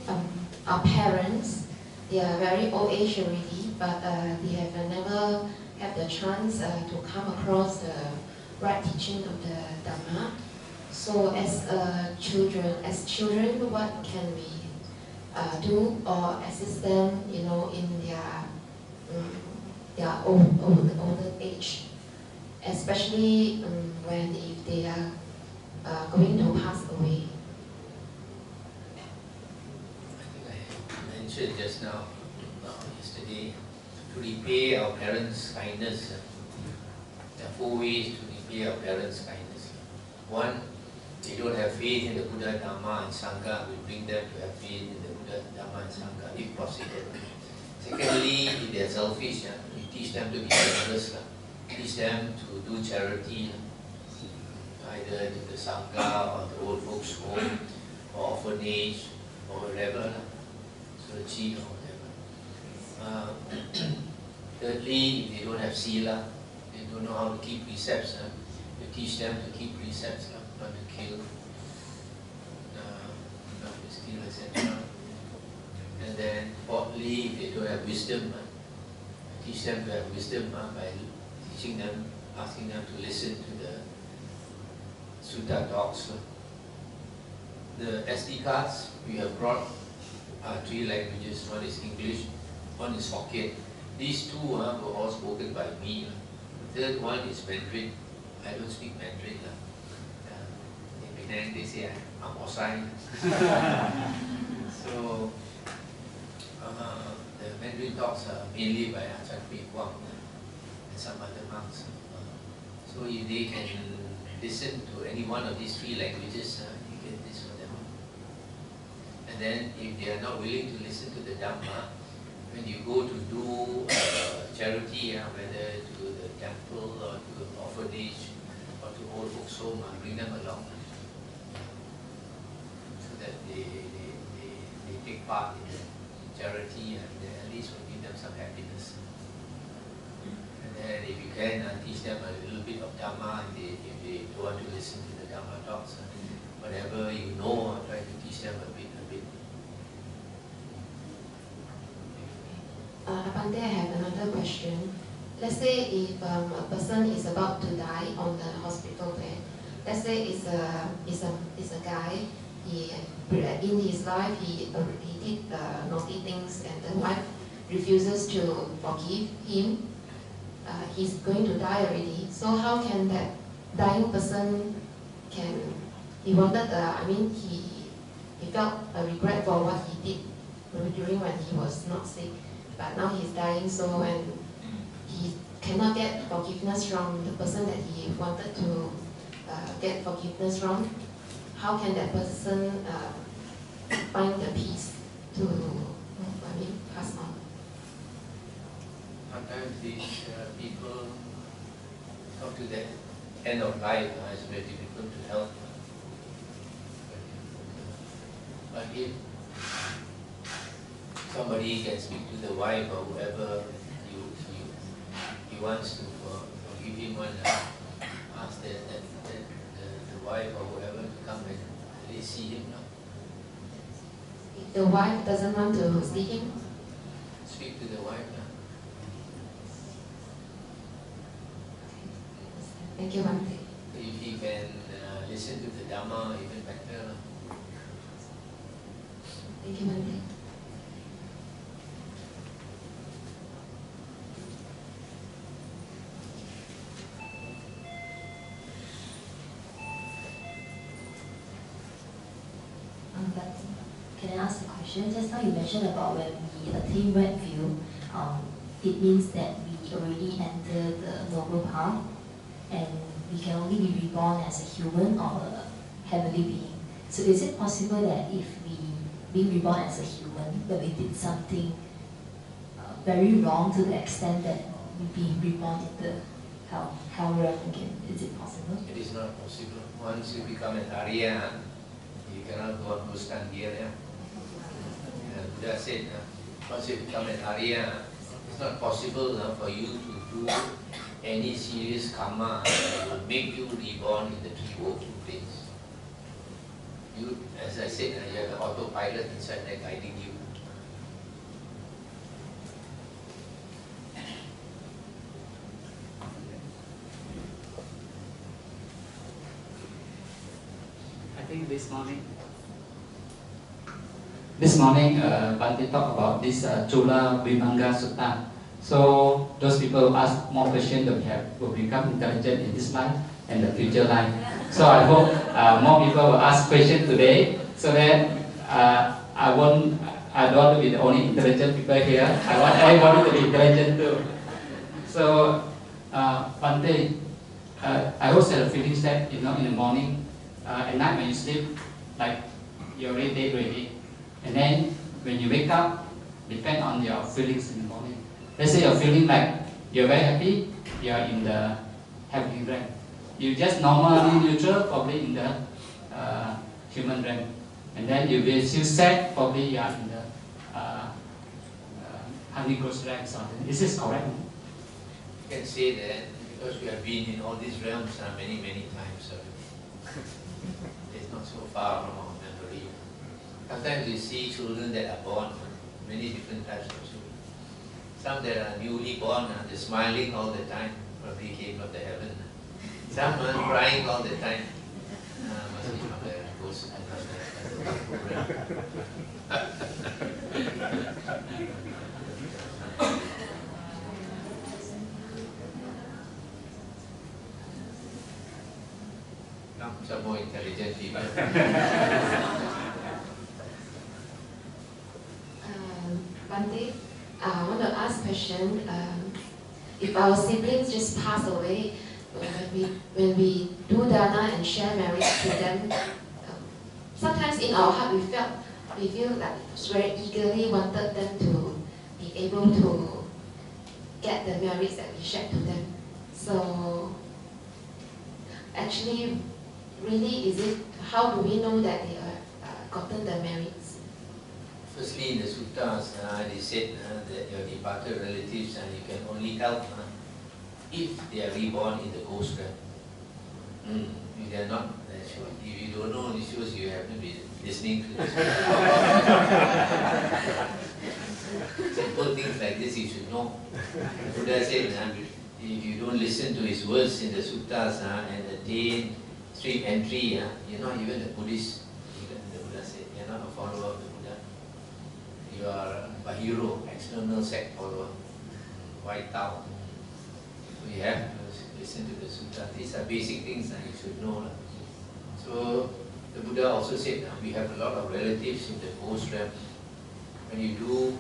our parents, they are very old age already, but they have never had the chance to come across the right teaching of the Dhamma. So as children, what can we do or assist them, in their older age, especially when if they are going to pass away? I think I mentioned just now, yesterday, to repay our parents' kindness. There are 4 ways to repay our parents' kindness. One, they don't have faith in the Buddha, Dhamma and Sangha. We bring them to have faith in the Buddha, Dhamma and Sangha, if possible. Secondly, if they are selfish, we teach them to be generous. Teach them to do charity, either to the Sangha or the old folks' home or orphanage or wherever, Sochi or whatever. Thirdly, if they don't have sila, they don't know how to keep precepts, you teach them to keep precepts, not to kill, not to steal, etc. And then fourthly, if they don't have wisdom, teach them to have wisdom by teaching them, asking them to listen to the Sutta talks. The SD cards we have brought are 3 languages. One is English, one is Hokkien. These 2 were all spoken by me. The third one is Mandarin. I don't speak Mandarin. In Penang they say I'm Osai. So the Mandarin talks are mainly by Ajahn Kui Guang and some other monks. So if they can listen to any one of these 3 languages, you get this for them. And then if they are not willing to listen to the Dhamma, when you go to do charity, whether to the temple or to the orphanage or to old folks' home, bring them along so that they take part in the charity and at least will give them some happiness. And then if you can, teach them a little bit of Dhamma, and if they don't want to listen to the Dhamma talks, whatever you know, try to teach them a bit. Bhante, I have another question. Let's say if a person is about to die on the hospital bed, let's say it's a guy, in his life he did naughty things and the wife refuses to forgive him. He's going to die already. So how can that dying person he felt a regret for what he did during when he was not sick, but now he's dying, so when he cannot get forgiveness from the person that he wanted to get forgiveness from, how can that person find the peace to pass on? Sometimes these people come to the end of life, it's very difficult to help. But if somebody can speak to the wife or whoever he wants to forgive him, ask the wife or whoever to come and at least see him now. If the wife doesn't want to see him? Speak to the wife now. Thank you, Bhante. If he can listen to the Dhamma, even better. Thank you, Bhante. question. Just now you mentioned about when we attain red view, it means that we already entered the noble path, and we can only be reborn as a human or a heavenly being. So is it possible that if we being reborn as a human, but we did something very wrong to the extent that we being reborn in the hell realm again, is it possible? It is not possible. Once you become an Arya, you cannot go on Gustangir. Buddha said, once you become an Arya, it's not possible for you to do any serious karma that will make you reborn in the three woeful planes. You, as I said, you have the autopilot inside there guiding you. I think this morning, Bhante talked about this Chula Vimanga Sutta. So those people who ask more questions will become intelligent in this life and the future life. So I hope more people will ask questions today, so that I don't want to be the only intelligent people here. I want everybody to be intelligent too. So Bhante, I also have a feeling that in the morning, at night when you sleep, like you're already dead already, and then when you wake up, depend on your feelings in the morning. Let's say you're feeling like you're very happy, you're in the heavenly realm. You just normally neutral, probably in the human realm. And then you will feel sad, probably you are in the honey ghost realm. Is this correct? You can say that because we have been in all these realms many times. It's not so far from our memory. Sometimes you see children that are born, many different types of children. Some that are newly born, they're smiling all the time, probably came from the heaven. Some are crying all the time. Must be from the ghost. Some more intelligent people. Bhante, I want to ask a question. If our siblings just pass away, when we do dana and share merit to them, sometimes in our heart we feel like very eagerly wanted them to be able to get the merits that we shared to them. So actually, really, how do we know that they are gotten the merits? Firstly, in the suttas, they said that your departed relatives you can only help if they are reborn in the ghost realm. If they are not, if you don't know, it shows you haven't been listening to this. Simple things like this you should know. Buddha said, if you don't listen to his words in the suttas and attain stream entry, you're not even a Buddhist. The Buddha said, you're not a follower of the Buddha. You are a hero, external sect follower, white Tao. So you have to listen to the sutta. These are basic things that you should know. So the Buddha also said we have a lot of relatives in the ghost realm. When you do,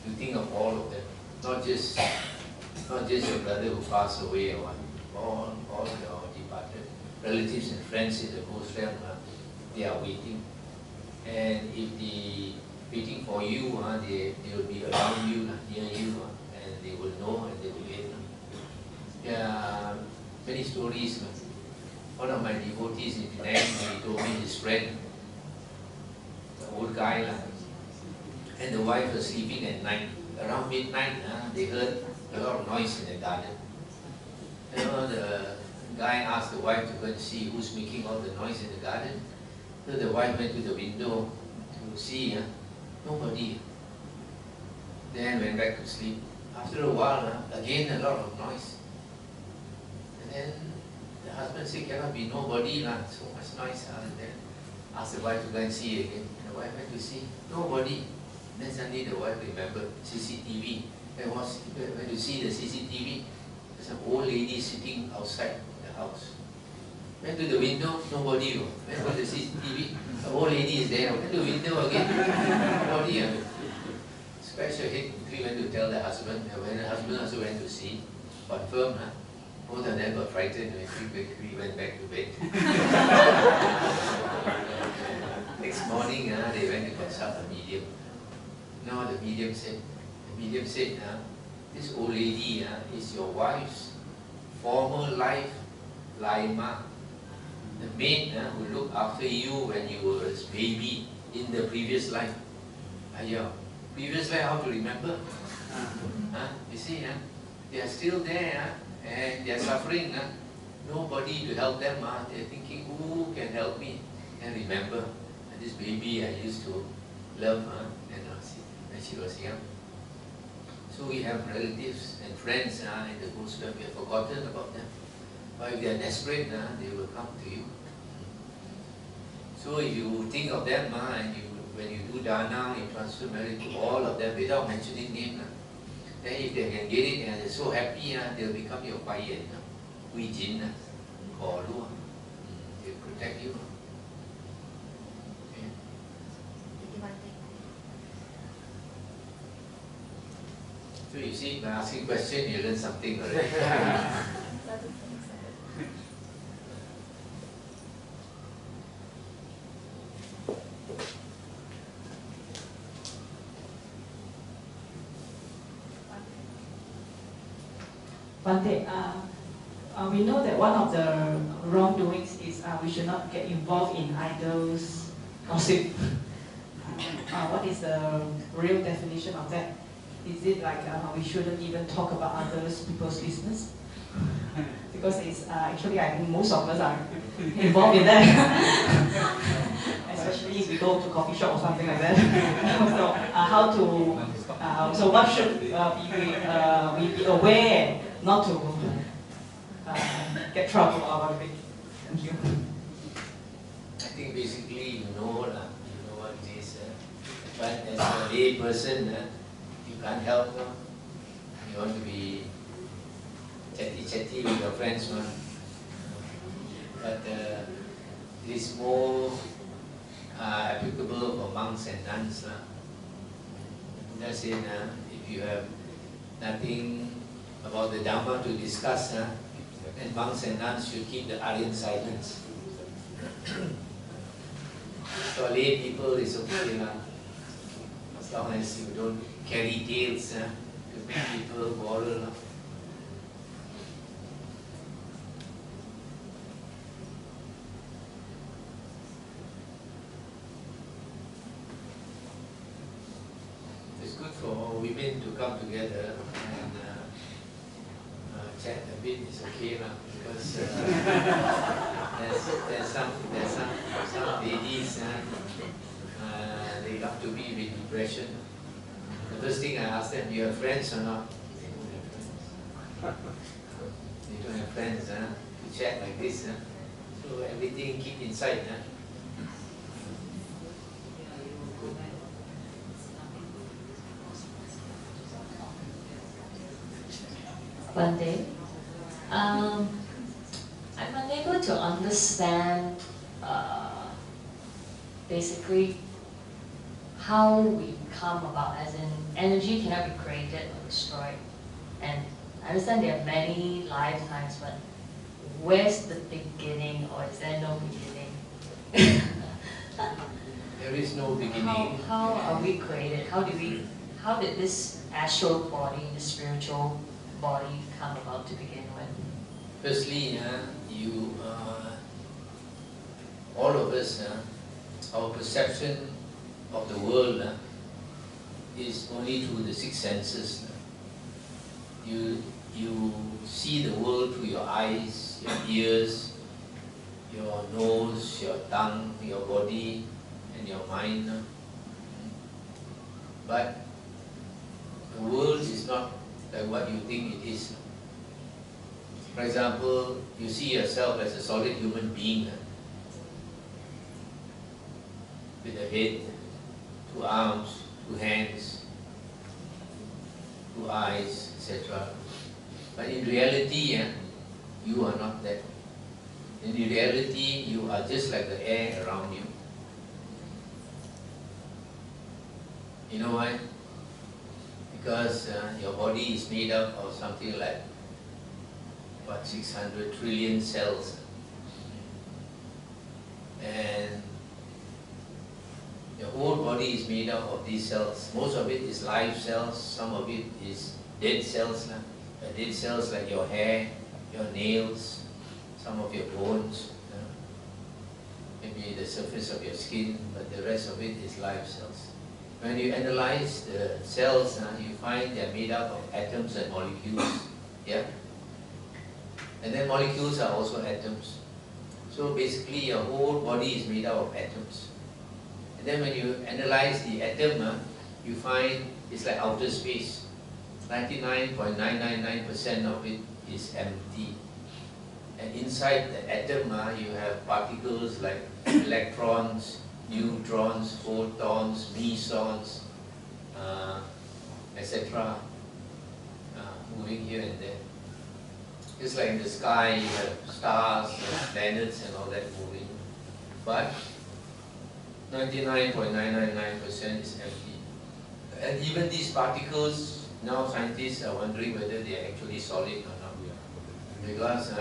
you think of all of them, not just your brother who passed away or one, all your departed relatives and friends in the ghost realm. They are waiting, and if they waiting for you, they will be around you, near you, and they will know and they will get. There are many stories. One of my devotees in Penang, he told me his friend, the old guy, and the wife was sleeping at night. Around midnight, they heard a lot of noise in the garden. The guy asked the wife to go and see who's making all the noise in the garden. So the wife went to the window to see, nobody. Then went back to sleep. After a while, again a lot of noise. And then the husband said, cannot be nobody, so much noise. And then asked the wife to go and see again. The wife went to see, nobody. Then suddenly the wife remembered CCTV. When you see the CCTV, there's an old lady sitting outside the house. Went to the window, nobody. Went to the CCTV, the old lady is there. Went to the window again, nobody. Scratch her head, quickly went to tell the husband. When the husband also went to see, confirmed. Both of them got frightened and quickly went back to bed. Next morning, they went to consult a medium. Now the medium said, this old lady is your wife's former life Laima, the maid who looked after you when you were a baby in the previous life. Previous life, how to remember? You see, they are still there and they are suffering. Nobody to help them. They are thinking, who can help me? And remember, this baby I used to love when she was young. So we have relatives and friends in the ghost realm. We have forgotten about them. But if they are desperate, they will come to you. So if you think of them and when you do dana, you transfer merit to all of them without mentioning name. Then if they can get it and they're so happy, they'll become your payan, Wijin, or Lu. They'll protect you. Okay. So you see, by asking question, you learn something already. Bhante, we know that one of the wrongdoings is we should not get involved in idols gossip. What is the real definition of that? Is it like we shouldn't even talk about others people's business? Because it's actually I think most of us are involved in that. Especially if we go to coffee shop or something like that. So so what should we be aware not to get trouble out of it? Thank you. I think basically you know what it is. But as a lay person, you can't help. You want to be chatty with your friends. But it is more applicable for monks and nuns. Buddha said, if you have nothing about the Dhamma to discuss, then monks and nuns should keep the Aryan silence. For lay people, it's okay, as long as you don't carry tales to make people quarrel. It's good for women to come together and chat a bit. Is okay because there's some ladies they come to me with depression. The first thing I ask them, do you have friends or not? They don't have friends to chat like this. So everything keep inside. Bhante, I'm unable to understand basically how we come about, as in energy cannot be created or destroyed. And I understand there are many lifetimes, but where's the beginning, or is there no beginning? There is no beginning. How are we created? How did this astral body, the spiritual body come about to begin with? Firstly, all of us, our perception of the world is only through the six senses. You see the world through your eyes, your ears, your nose, your tongue, your body, and your mind. But the world is not like what you think it is. For example, you see yourself as a solid human being with a head, 2 arms, 2 hands, 2 eyes, etc. But in reality, you are not that. In reality, you are just like the air around you. You know why? Because your body is made up of something like, what, 600 trillion cells. And your whole body is made up of these cells. Most of it is live cells, some of it is dead cells. Dead cells like your hair, your nails, some of your bones, maybe the surface of your skin, but the rest of it is live cells. When you analyze the cells, you find they are made up of atoms and molecules. Yeah? And then molecules are also atoms. So basically your whole body is made up of atoms. And then when you analyze the atom, you find it's like outer space. 99.999% of it is empty. And inside the atom, you have particles like electrons, neutrons, photons, mesons, etc. Moving here and there. Just like in the sky, you have stars, planets and all that moving. But 99.999% is empty. And even these particles, now scientists are wondering whether they are actually solid or not. Because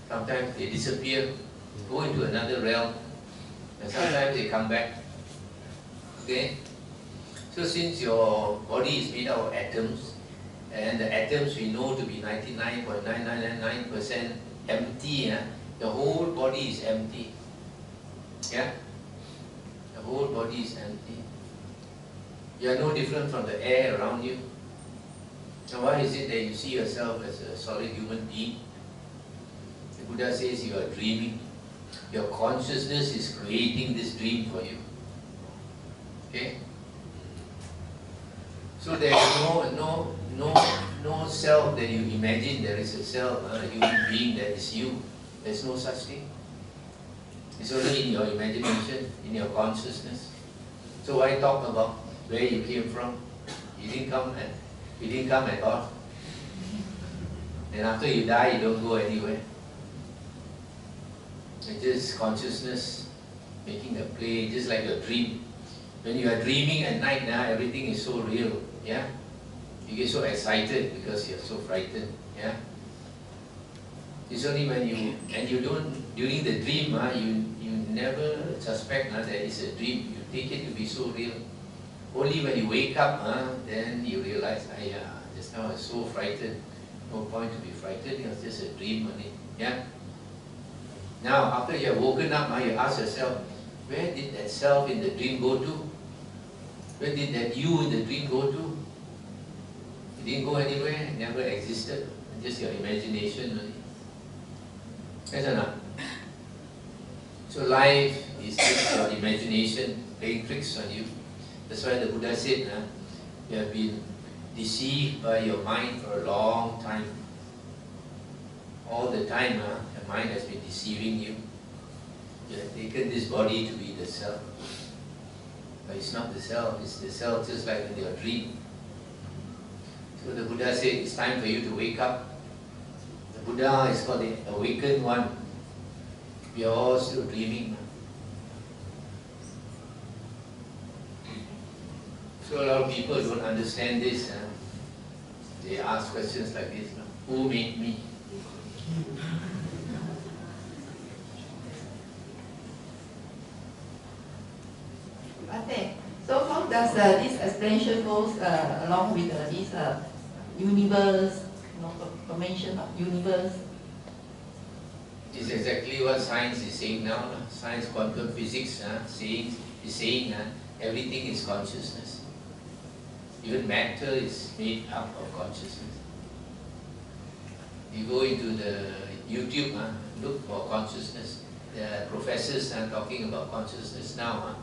sometimes they disappear, go into another realm, and sometimes they come back. Okay? So since your body is made out of atoms, and the atoms we know to be 99.9999% empty, the whole body is empty. Yeah? The whole body is empty. You are no different from the air around you. Now why is it that you see yourself as a solid human being? The Buddha says you are dreaming. Your consciousness is creating this dream for you. Okay? So there is no self that you imagine there is a self, a human being that is you. There is no such thing. It's only in your imagination, in your consciousness. So why talk about where you came from? You didn't come at all. And after you die, you don't go anywhere. It's just consciousness making a play, just like your dream. When you are dreaming at night, everything is so real. Yeah? You get so excited because you're so frightened. Yeah? It's only when you don't, during the dream, you never suspect that it's a dream. You take it to be so real. Only when you wake up, then you realize, just now I was so frightened. No point to be frightened, it was just a dream only. Yeah? Now, after you have woken up, you ask yourself, where did that self in the dream go to? Where did that you in the dream go to? It didn't go anywhere, it never existed. Just your imagination only. Yes or not? So life is just your imagination playing tricks on you. That's why the Buddha said, you have been deceived by your mind for a long time. All the time, the mind has been deceiving you. You have taken this body to be the self. But it's not the self, it's the self just like in your dream. So the Buddha said, it's time for you to wake up. The Buddha is called the awakened one. We are all still dreaming. So a lot of people don't understand this. They ask questions like this. Who made me? Bhante, so how does this explanation goes along with this universe, formation of universe? It's exactly what science is saying now. Science, quantum physics is saying everything is consciousness. Even matter is made up of consciousness. You go into the YouTube, look for consciousness. There are professors talking about consciousness now,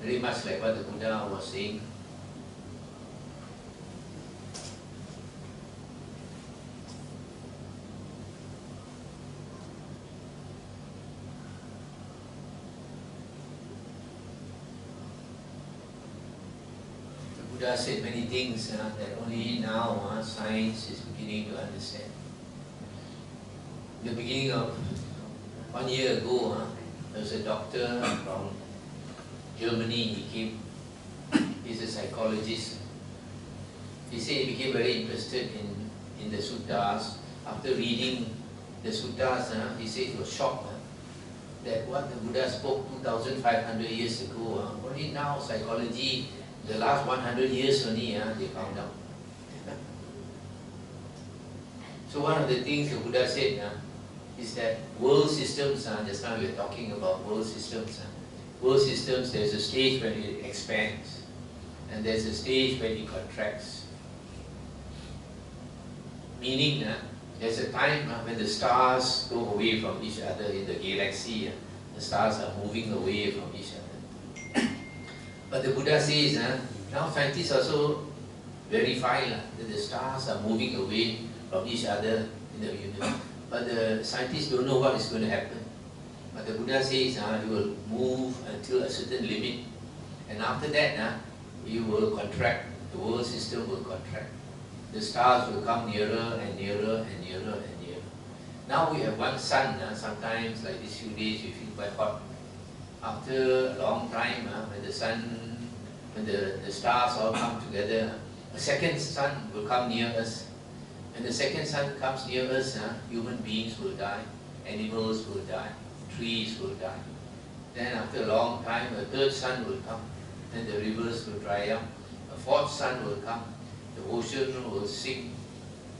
very much like what the Buddha was saying. Buddha said many things that only now science is beginning to understand. In the beginning of 1 year ago, there was a doctor from Germany. He came. He's a psychologist. He said he became very interested in the suttas. After reading the suttas, he said he was shocked that what the Buddha spoke 2,500 years ago, only now psychology, the last 100 years only, they found out. So one of the things the Buddha said is that world systems, just now we were talking about world systems. World systems, there's a stage when it expands, and there's a stage when it contracts. Meaning, there's a time when the stars go away from each other in the galaxy. The stars are moving away from each other. But the Buddha says, now scientists also verify that the stars are moving away from each other in the universe. But the scientists don't know what is going to happen. But the Buddha says you will move until a certain limit. And after that, you will contract. The world system will contract. The stars will come nearer and nearer and nearer and nearer. Now we have one sun. Sometimes, like these few days, we feel quite hot. After a long time, when the sun, when the stars all come together, a second sun will come near us. When the second sun comes near us, human beings will die, animals will die, trees will die. Then after a long time, a third sun will come. Then the rivers will dry up. A fourth sun will come. The ocean will sink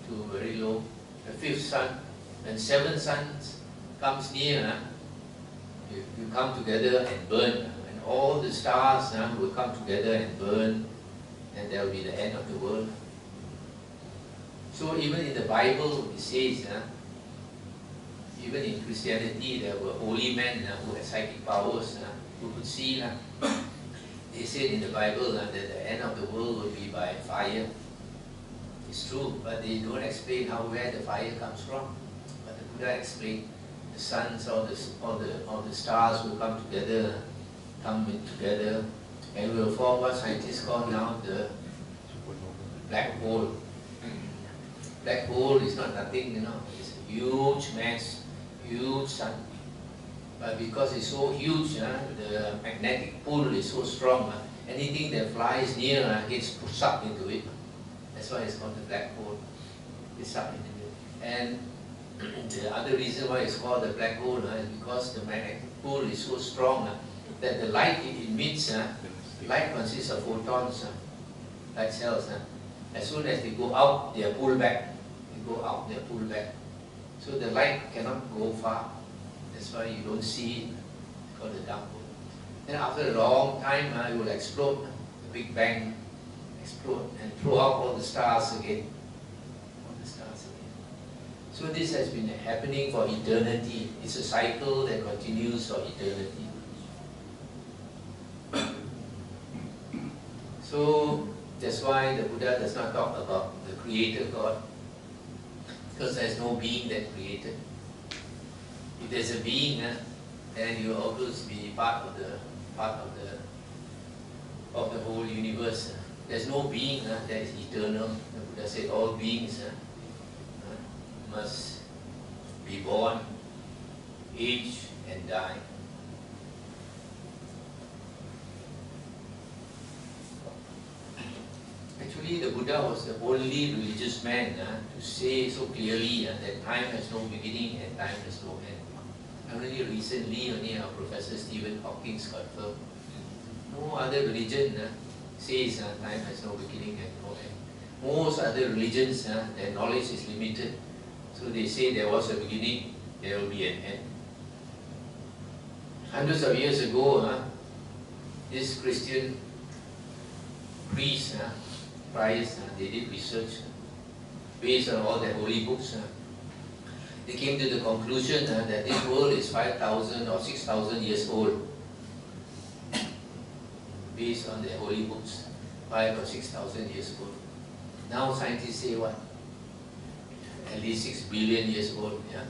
to very low. The fifth sun, when seventh sun comes near, you come together and burn. And all the stars will come together and burn, and there will be the end of the world. So even in the Bible, it says, even in Christianity, there were holy men who had psychic powers, who could see. They said in the Bible that the end of the world will be by fire. It's true, but they don't explain where the fire comes from. But the Buddha explained the suns or the stars will come together, and will form what scientists call now the black hole. Black hole is not nothing, it's a huge mass, huge sun. But because it's so huge, the magnetic pull is so strong, anything that flies near gets sucked into it. That's why it's called the black hole. It's sucked into it. And the other reason why it's called the black hole is because the magnetic pull is so strong that the light it emits, light consists of photons, light cells. As soon as they go out, they are pulled back. They go out, they are pulled back. So the light cannot go far. That's why you don't see it. It's called the dark hole. Then after a long time, it will explode. The Big Bang explode and throw out all the stars again. All the stars again. So this has been happening for eternity. It's a cycle that continues for eternity. So that's why the Buddha does not talk about the Creator God, because there's no being that created. If there's a being, then you will always be part of the whole universe. There's no being that is eternal. The Buddha said all beings must be born, age, and die. Actually, the Buddha was the only religious man to say so clearly that time has no beginning and time has no end. Only recently, our Professor Stephen Hawking confirmed. No other religion says time has no beginning and no end. Most other religions, their knowledge is limited. So they say there was a beginning, there will be an end. Hundreds of years ago, this Christian priests, priors, they did research based on all their holy books. They came to the conclusion that this world is 5,000 or 6,000 years old, based on their holy books, 5,000 or 6,000 years old. Now scientists say what? At least 6 billion years old. Yeah.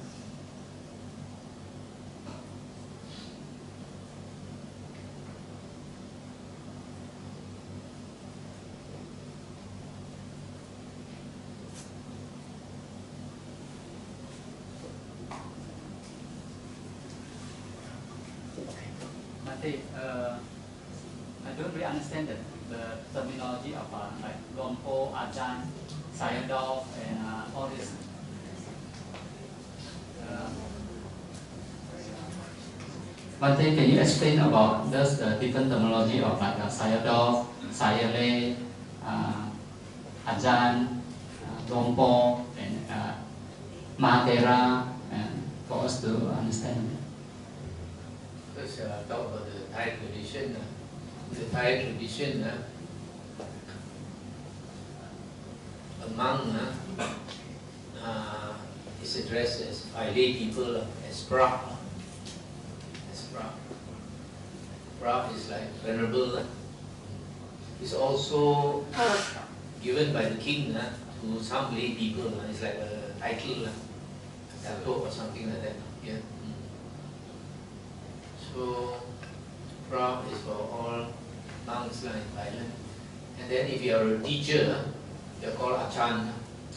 Bhante, I don't really understand the terminology of like Luangpor, Ajahn, Sayadaw, and all this. Bhante, can you explain about this different terminology of like Sayadaw, Sayale, Ajahn, Luangpor, and Mahatera, and for us to understand? First, talk about the Thai tradition. The Thai tradition, a monk is addressed as by lay people as pra. As pra. Pra is like venerable. It's also given by the king to some lay people. It's like a title, dato or something like that. Yeah. So, pra is for all monks in Thailand. And then if you are a teacher, you're called Achan.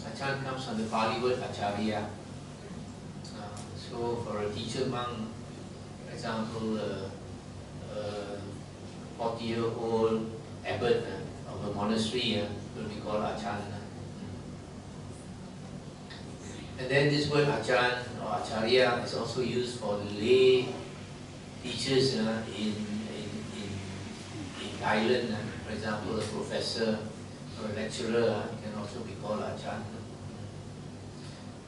Achan comes from the Pali word Acharya. So for a teacher monk, for example, a 40-year-old abbot of a monastery will be called Achan. And then this word Achan or Acharya is also used for lay teachers in Thailand. For example, a professor or a lecturer can also be called Achan.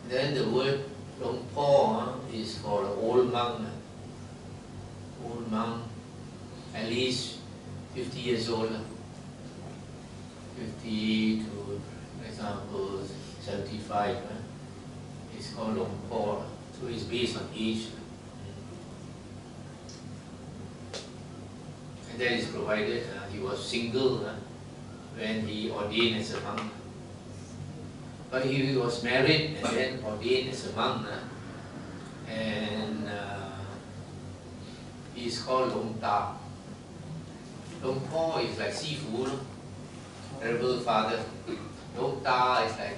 Then the word Luangpor is for an old monk. Old monk, at least 50 years old. 50 to, for example, 75. It's called Luangpor. So it's based on age. And that is provided he was single when he ordained as a monk. But he was married and then ordained as a monk, and he is called Long Ta. Luangpor is like seafood, Venerable Father. Long Ta is like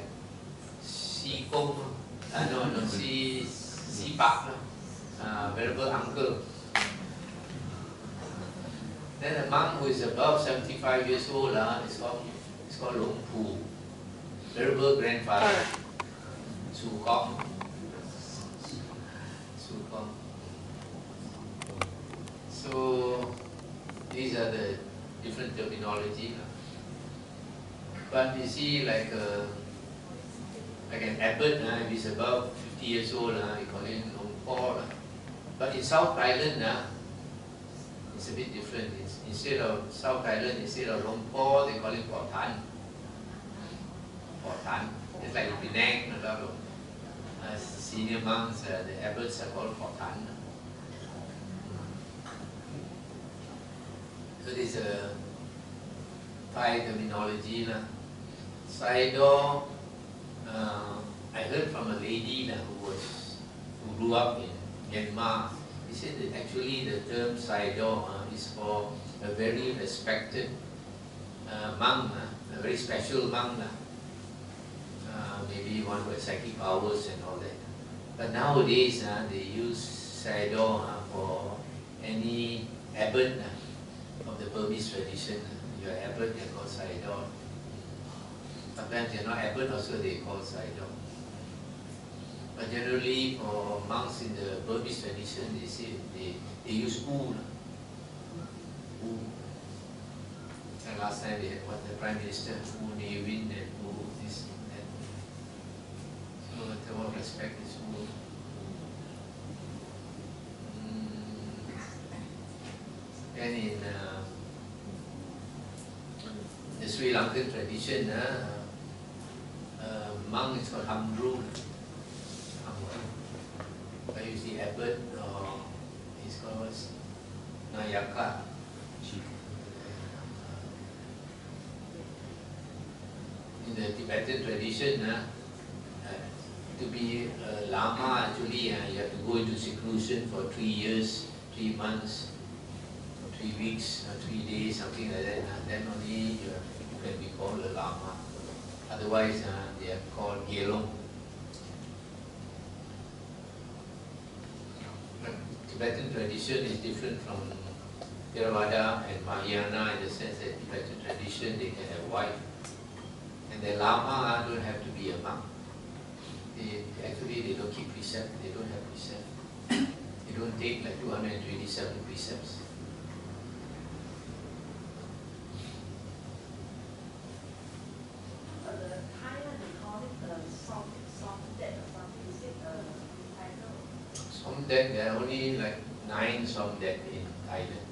Si Kong, Si Pak, Venerable Uncle. Then a monk who is above 75 years old is called Long Pu, Venerable Grandfather, Su Kong. So these are the different terminology. But you see, like an abbot, if he's above 50 years old, we call him Luangpor. But in South Thailand, it's a bit different. Instead of South Thailand, instead of Luangpor, they call it Por Tan. Por Tan. It's like in Penang, a lot of senior monks, the abbots are called Por Tan. So this is a Thai terminology. Sayadaw, I heard from a lady who grew up in Myanmar. He said that actually the term Sayadaw is for a very respected monk, a very special monk. Maybe one who has psychic powers and all that. But nowadays they use Sayadaw for any abbot of the Burmese tradition. You're abbot, they're called Sayadaw. Sometimes you're not abbot, also they call Sayadaw. But generally, for monks in the Burmese tradition, they say they use U. And last time they had the Prime Minister, U Nevin and U this and that. So the term of respect is U. And in the Sri Lankan tradition, monk is called Hamdru. But you see abbot, he's called Nayaka. In the Tibetan tradition, to be a Lama, actually, you have to go into seclusion for 3 years, 3 months, 3 weeks, 3 days, something like that. Then only you can be called a Lama. Otherwise, they are called Gelong. But Tibetan tradition is different from Theravada and Mahayana, in the sense that if it's a tradition, they can have wife. And the Lama don't have to be a monk. They don't keep precept, they don't have precept. They don't take like 227 precepts. The Thailand, they call it the soft deck or something. Is it the title? Somdet, there are only like 9 Somdet in Thailand.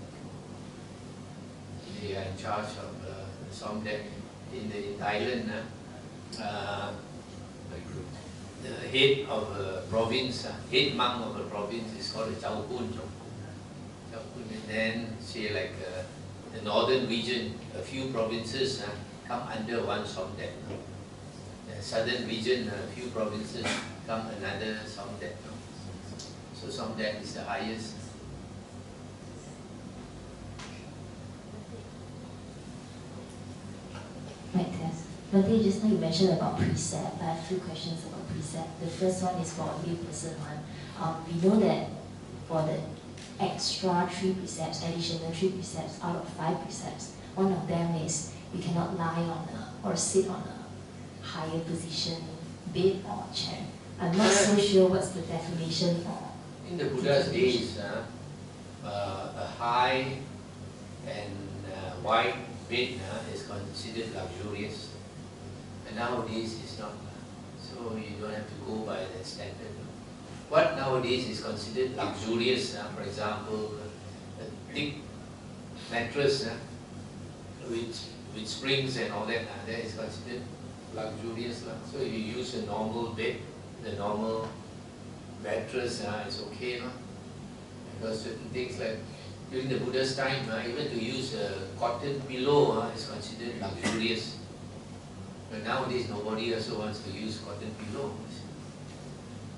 They are in charge of Somdet. In Thailand, the head of a province, head monk of a province is called a Chao Kun. And then, say like the northern region, a few provinces come under one Somdet. The southern region, a few provinces come another Somdet. So Somdet is the highest. Right, Tess. Bhante, just now you mentioned about precept. I have 2 questions about precept. The first one is for a lay person one. We know that for the extra 3 precepts, additional 3 precepts out of 5 precepts, one of them is you cannot lie on or sit on a higher position, bed or chair. I'm not so sure what's the definition for. In the Buddha's days, a high and wide bed is considered luxurious. And nowadays it's not. So you don't have to go by that standard. What nowadays is considered luxurious, for example, a thick mattress with springs and all that, that is considered luxurious. So if you use a normal bed, the normal mattress, it's okay. Because certain things like during the Buddha's time, even to use a cotton pillow is considered luxurious. But nowadays nobody also wants to use cotton pillow.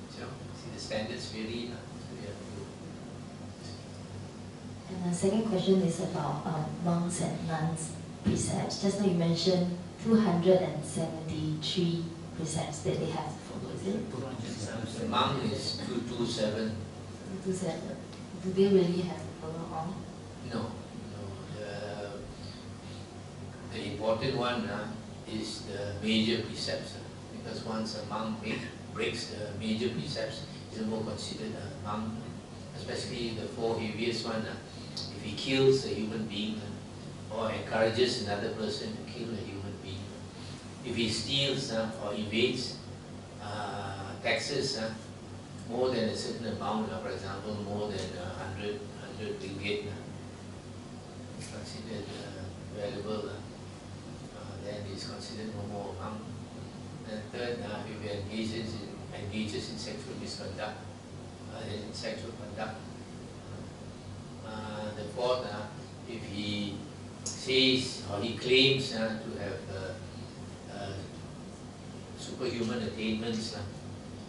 So, see, the standards vary. And the second question is about monks and nuns precepts. Just now you mentioned 273 precepts that they have to follow, is it? The monk is 227. 227. Do they really have to follow all? No. The important one is the major precepts. Because once a monk breaks the major precepts, he's no more considered a monk. Especially the 4 heaviest one. If he kills a human being or encourages another person to kill a human being, if he steals or evades taxes more than a certain amount, for example, more than 100 ringgit, it's considered valuable, then it's considered no more a monk. And third, if he engages in sexual misconduct, in sexual conduct. The fourth, if he says or he claims to have superhuman attainments,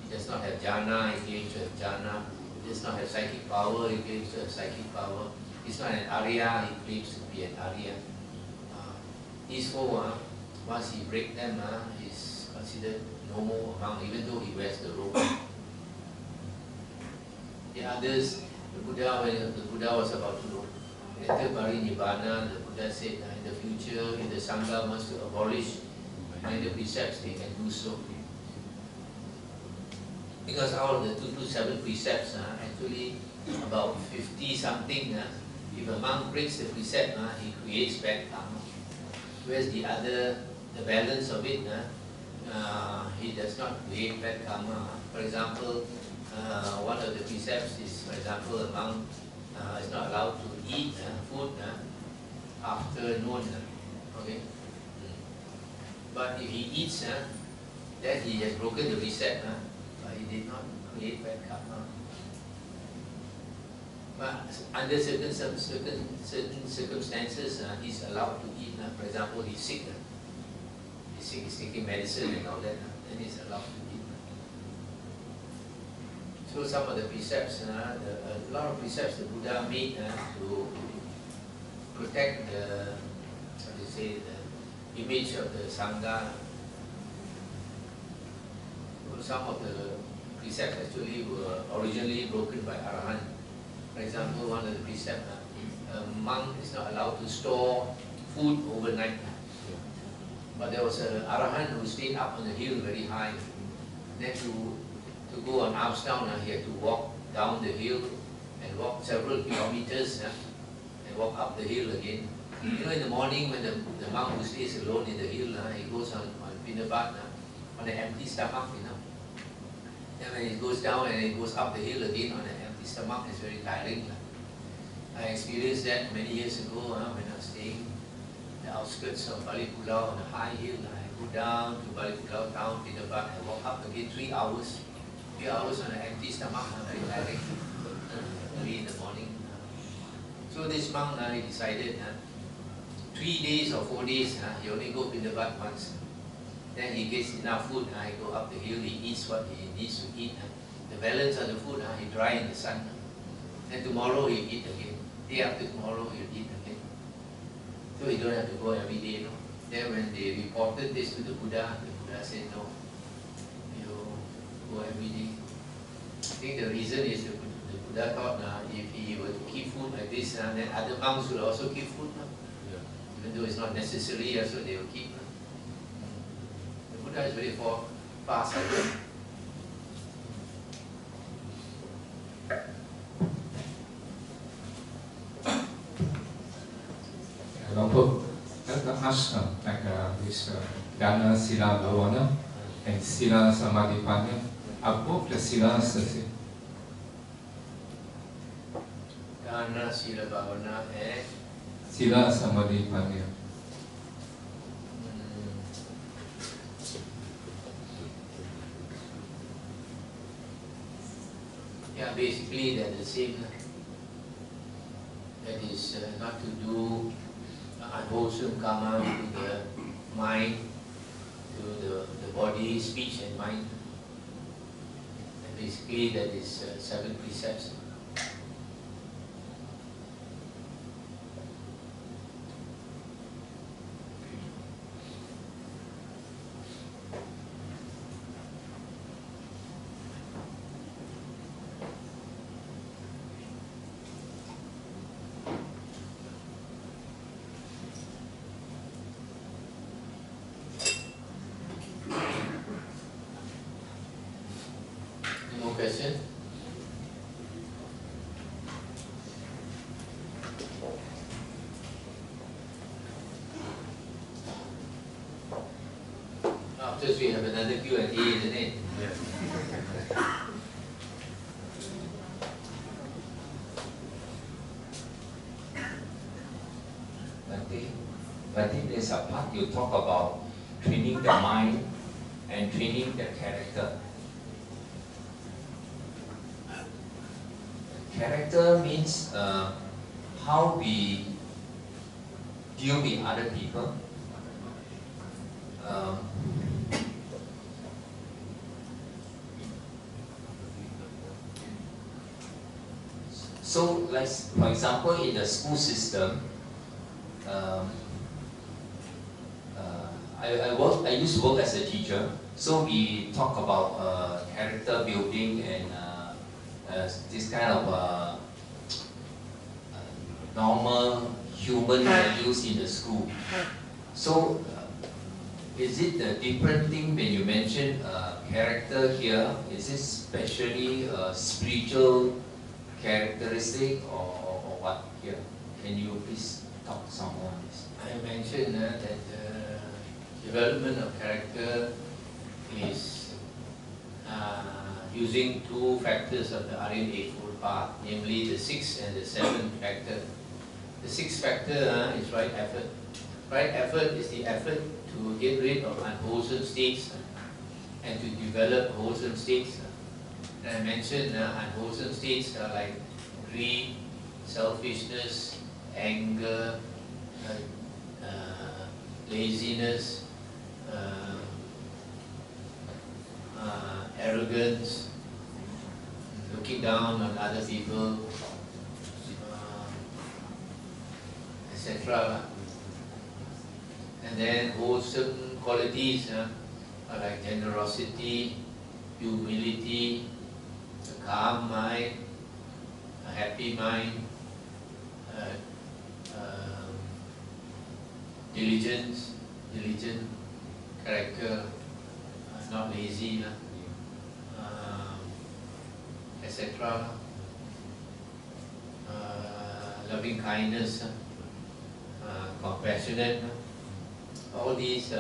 he does not have jhana, he claims to have jhana. He does not have psychic power, he claims to have psychic power. He's not an Arya, he claims to be an Arya. These 4, once he breaks them, he's considered no more a monk, even though he wears the robe. The others, when the Buddha was about to enter Parinibbana, the Buddha said in the future, if the Sangha wants to abolish minor precepts, they can do so. Because out of the 227 precepts, actually about 50 something, if a monk breaks the precept, he creates bad karma. Whereas the balance of it, he does not create bad karma. For example, one of the precepts is, for example, a monk is not allowed to eat food after noon. Okay? But if he eats, then he has broken the precept, but he did not create bad karma. But under certain circumstances, he's allowed to eat. For example, he's sick. He's taking medicine and all that, then he's allowed to eat. So some of the precepts, a lot of precepts the Buddha made to protect the, the image of the Sangha. So some of the precepts actually were originally broken by Arahant. For example, one of the precepts, a monk is not allowed to store food overnight. But there was an Arahant who stayed up on the hill very high. Then to go on ups down, he had to walk down the hill and walk several kilometers and walk up the hill again. You know, in the morning when the monk who stays alone in the hill, he goes on Pinabat on an empty stomach, you know. And when he goes down and he goes up the hill again on an empty stomach, it's very tiring. I experienced that many years ago when I was staying in the outskirts of Bali Pulau on a high hill. I go down to Bali Pulau town, Pinabat, and walk up again 3 hours. 3 hours on an empty stomach, very tiring. Early in the morning. So this monk, he decided 3 days or 4 days, he only go Pinabat once. Then he gets enough food, he go up the hill, he eats what he needs to eat. The balance of the food, he dry in the sun. Then tomorrow he eat again. Day after tomorrow he eat again. So he don't have to go every day. No? Then when they reported this to the Buddha said, no, you go every day. I think the reason is the Buddha thought if he were to keep food like this, then other monks will also keep food. Even though it's not necessary, so they will keep. The Buddha is very far-sighted. Luangpor, let me ask this Dana Sila Bhavana and Sila Samadhipanya are both the Silas the same? Dana Sila Bhavana and Sila Samadhipanya. Yeah, basically they're the same. That is not to do unwholesome karma to the mind, to the body, speech and mind. And basically that is 7 precepts. Question? After we have another Q&A, isn't it? I think there's a part you talk about training the mind and training the character. Character means how we deal with other people. So, like for example, in the school system, I used to work as a teacher. So we talk about character building and this kind of normal human values in the school. So, is it a different thing when you mention character here? Is it especially spiritual characteristic or what here? Can you please talk some more on this? I mentioned that development of character is using 2 factors of the Aryan Eightfold Path, namely the 6th and the 7th factor. The 6th factor is right effort. Right effort is the effort to get rid of unwholesome states and to develop wholesome states. And I mentioned unwholesome states are like greed, selfishness, anger, laziness, arrogance, looking down on other people, etc. And then wholesome qualities are like generosity, humility, a calm mind, a happy mind, diligent character, not lazy, etc. Loving kindness, compassionate, all these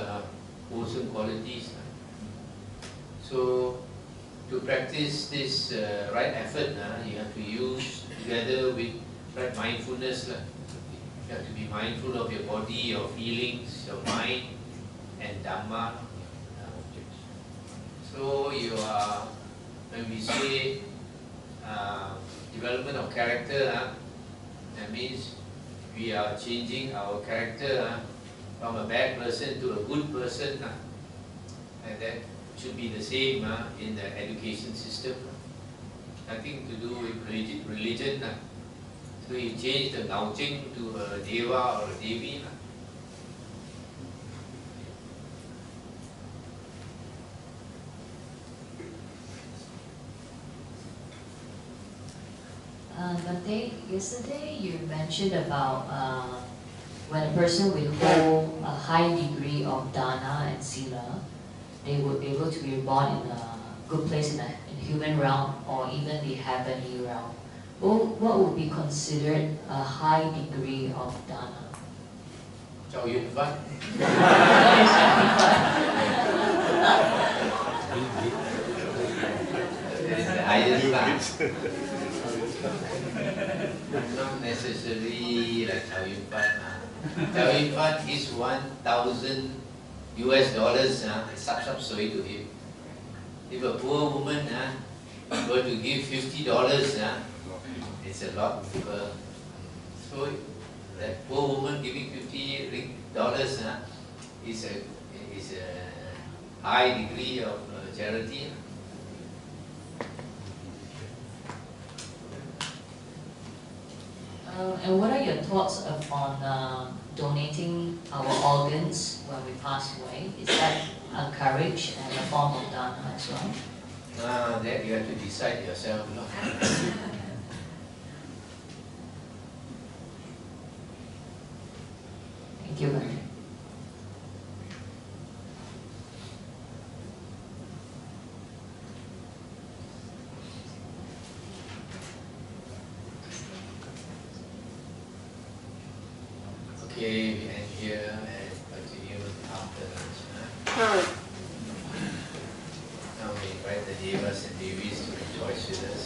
wholesome qualities. So, to practice this right effort, you have to use together with right mindfulness. You have to be mindful of your body, your feelings, your mind, and Dhamma. So you are, when we say development of character, that means we are changing our character from a bad person to a good person, and that should be the same in the education system. Nothing to do with religion. So you change the Gaujing to a Deva or a Devi. Bhante, yesterday you mentioned about when a person will hold a high degree of dana and sila, they would be able to be born in a good place in human realm or even the heavenly realm. What would be considered a high degree of dana? Chow Yun Fat. It's the highest class. Not necessarily like Chow Yun Fat. Chow Yun Fat is $1,000 sub soy to him. If a poor woman were to give $50, it's a lot of people. So that poor woman giving $50 is a high degree of charity. And what are your thoughts on donating our organs when we pass away? Is that encouraged and a form of dana as well? That you have to decide yourself. Thank you, Bhante. Okay, we end here and continue after lunch. Now we invite the Devas and Devis to rejoice with us.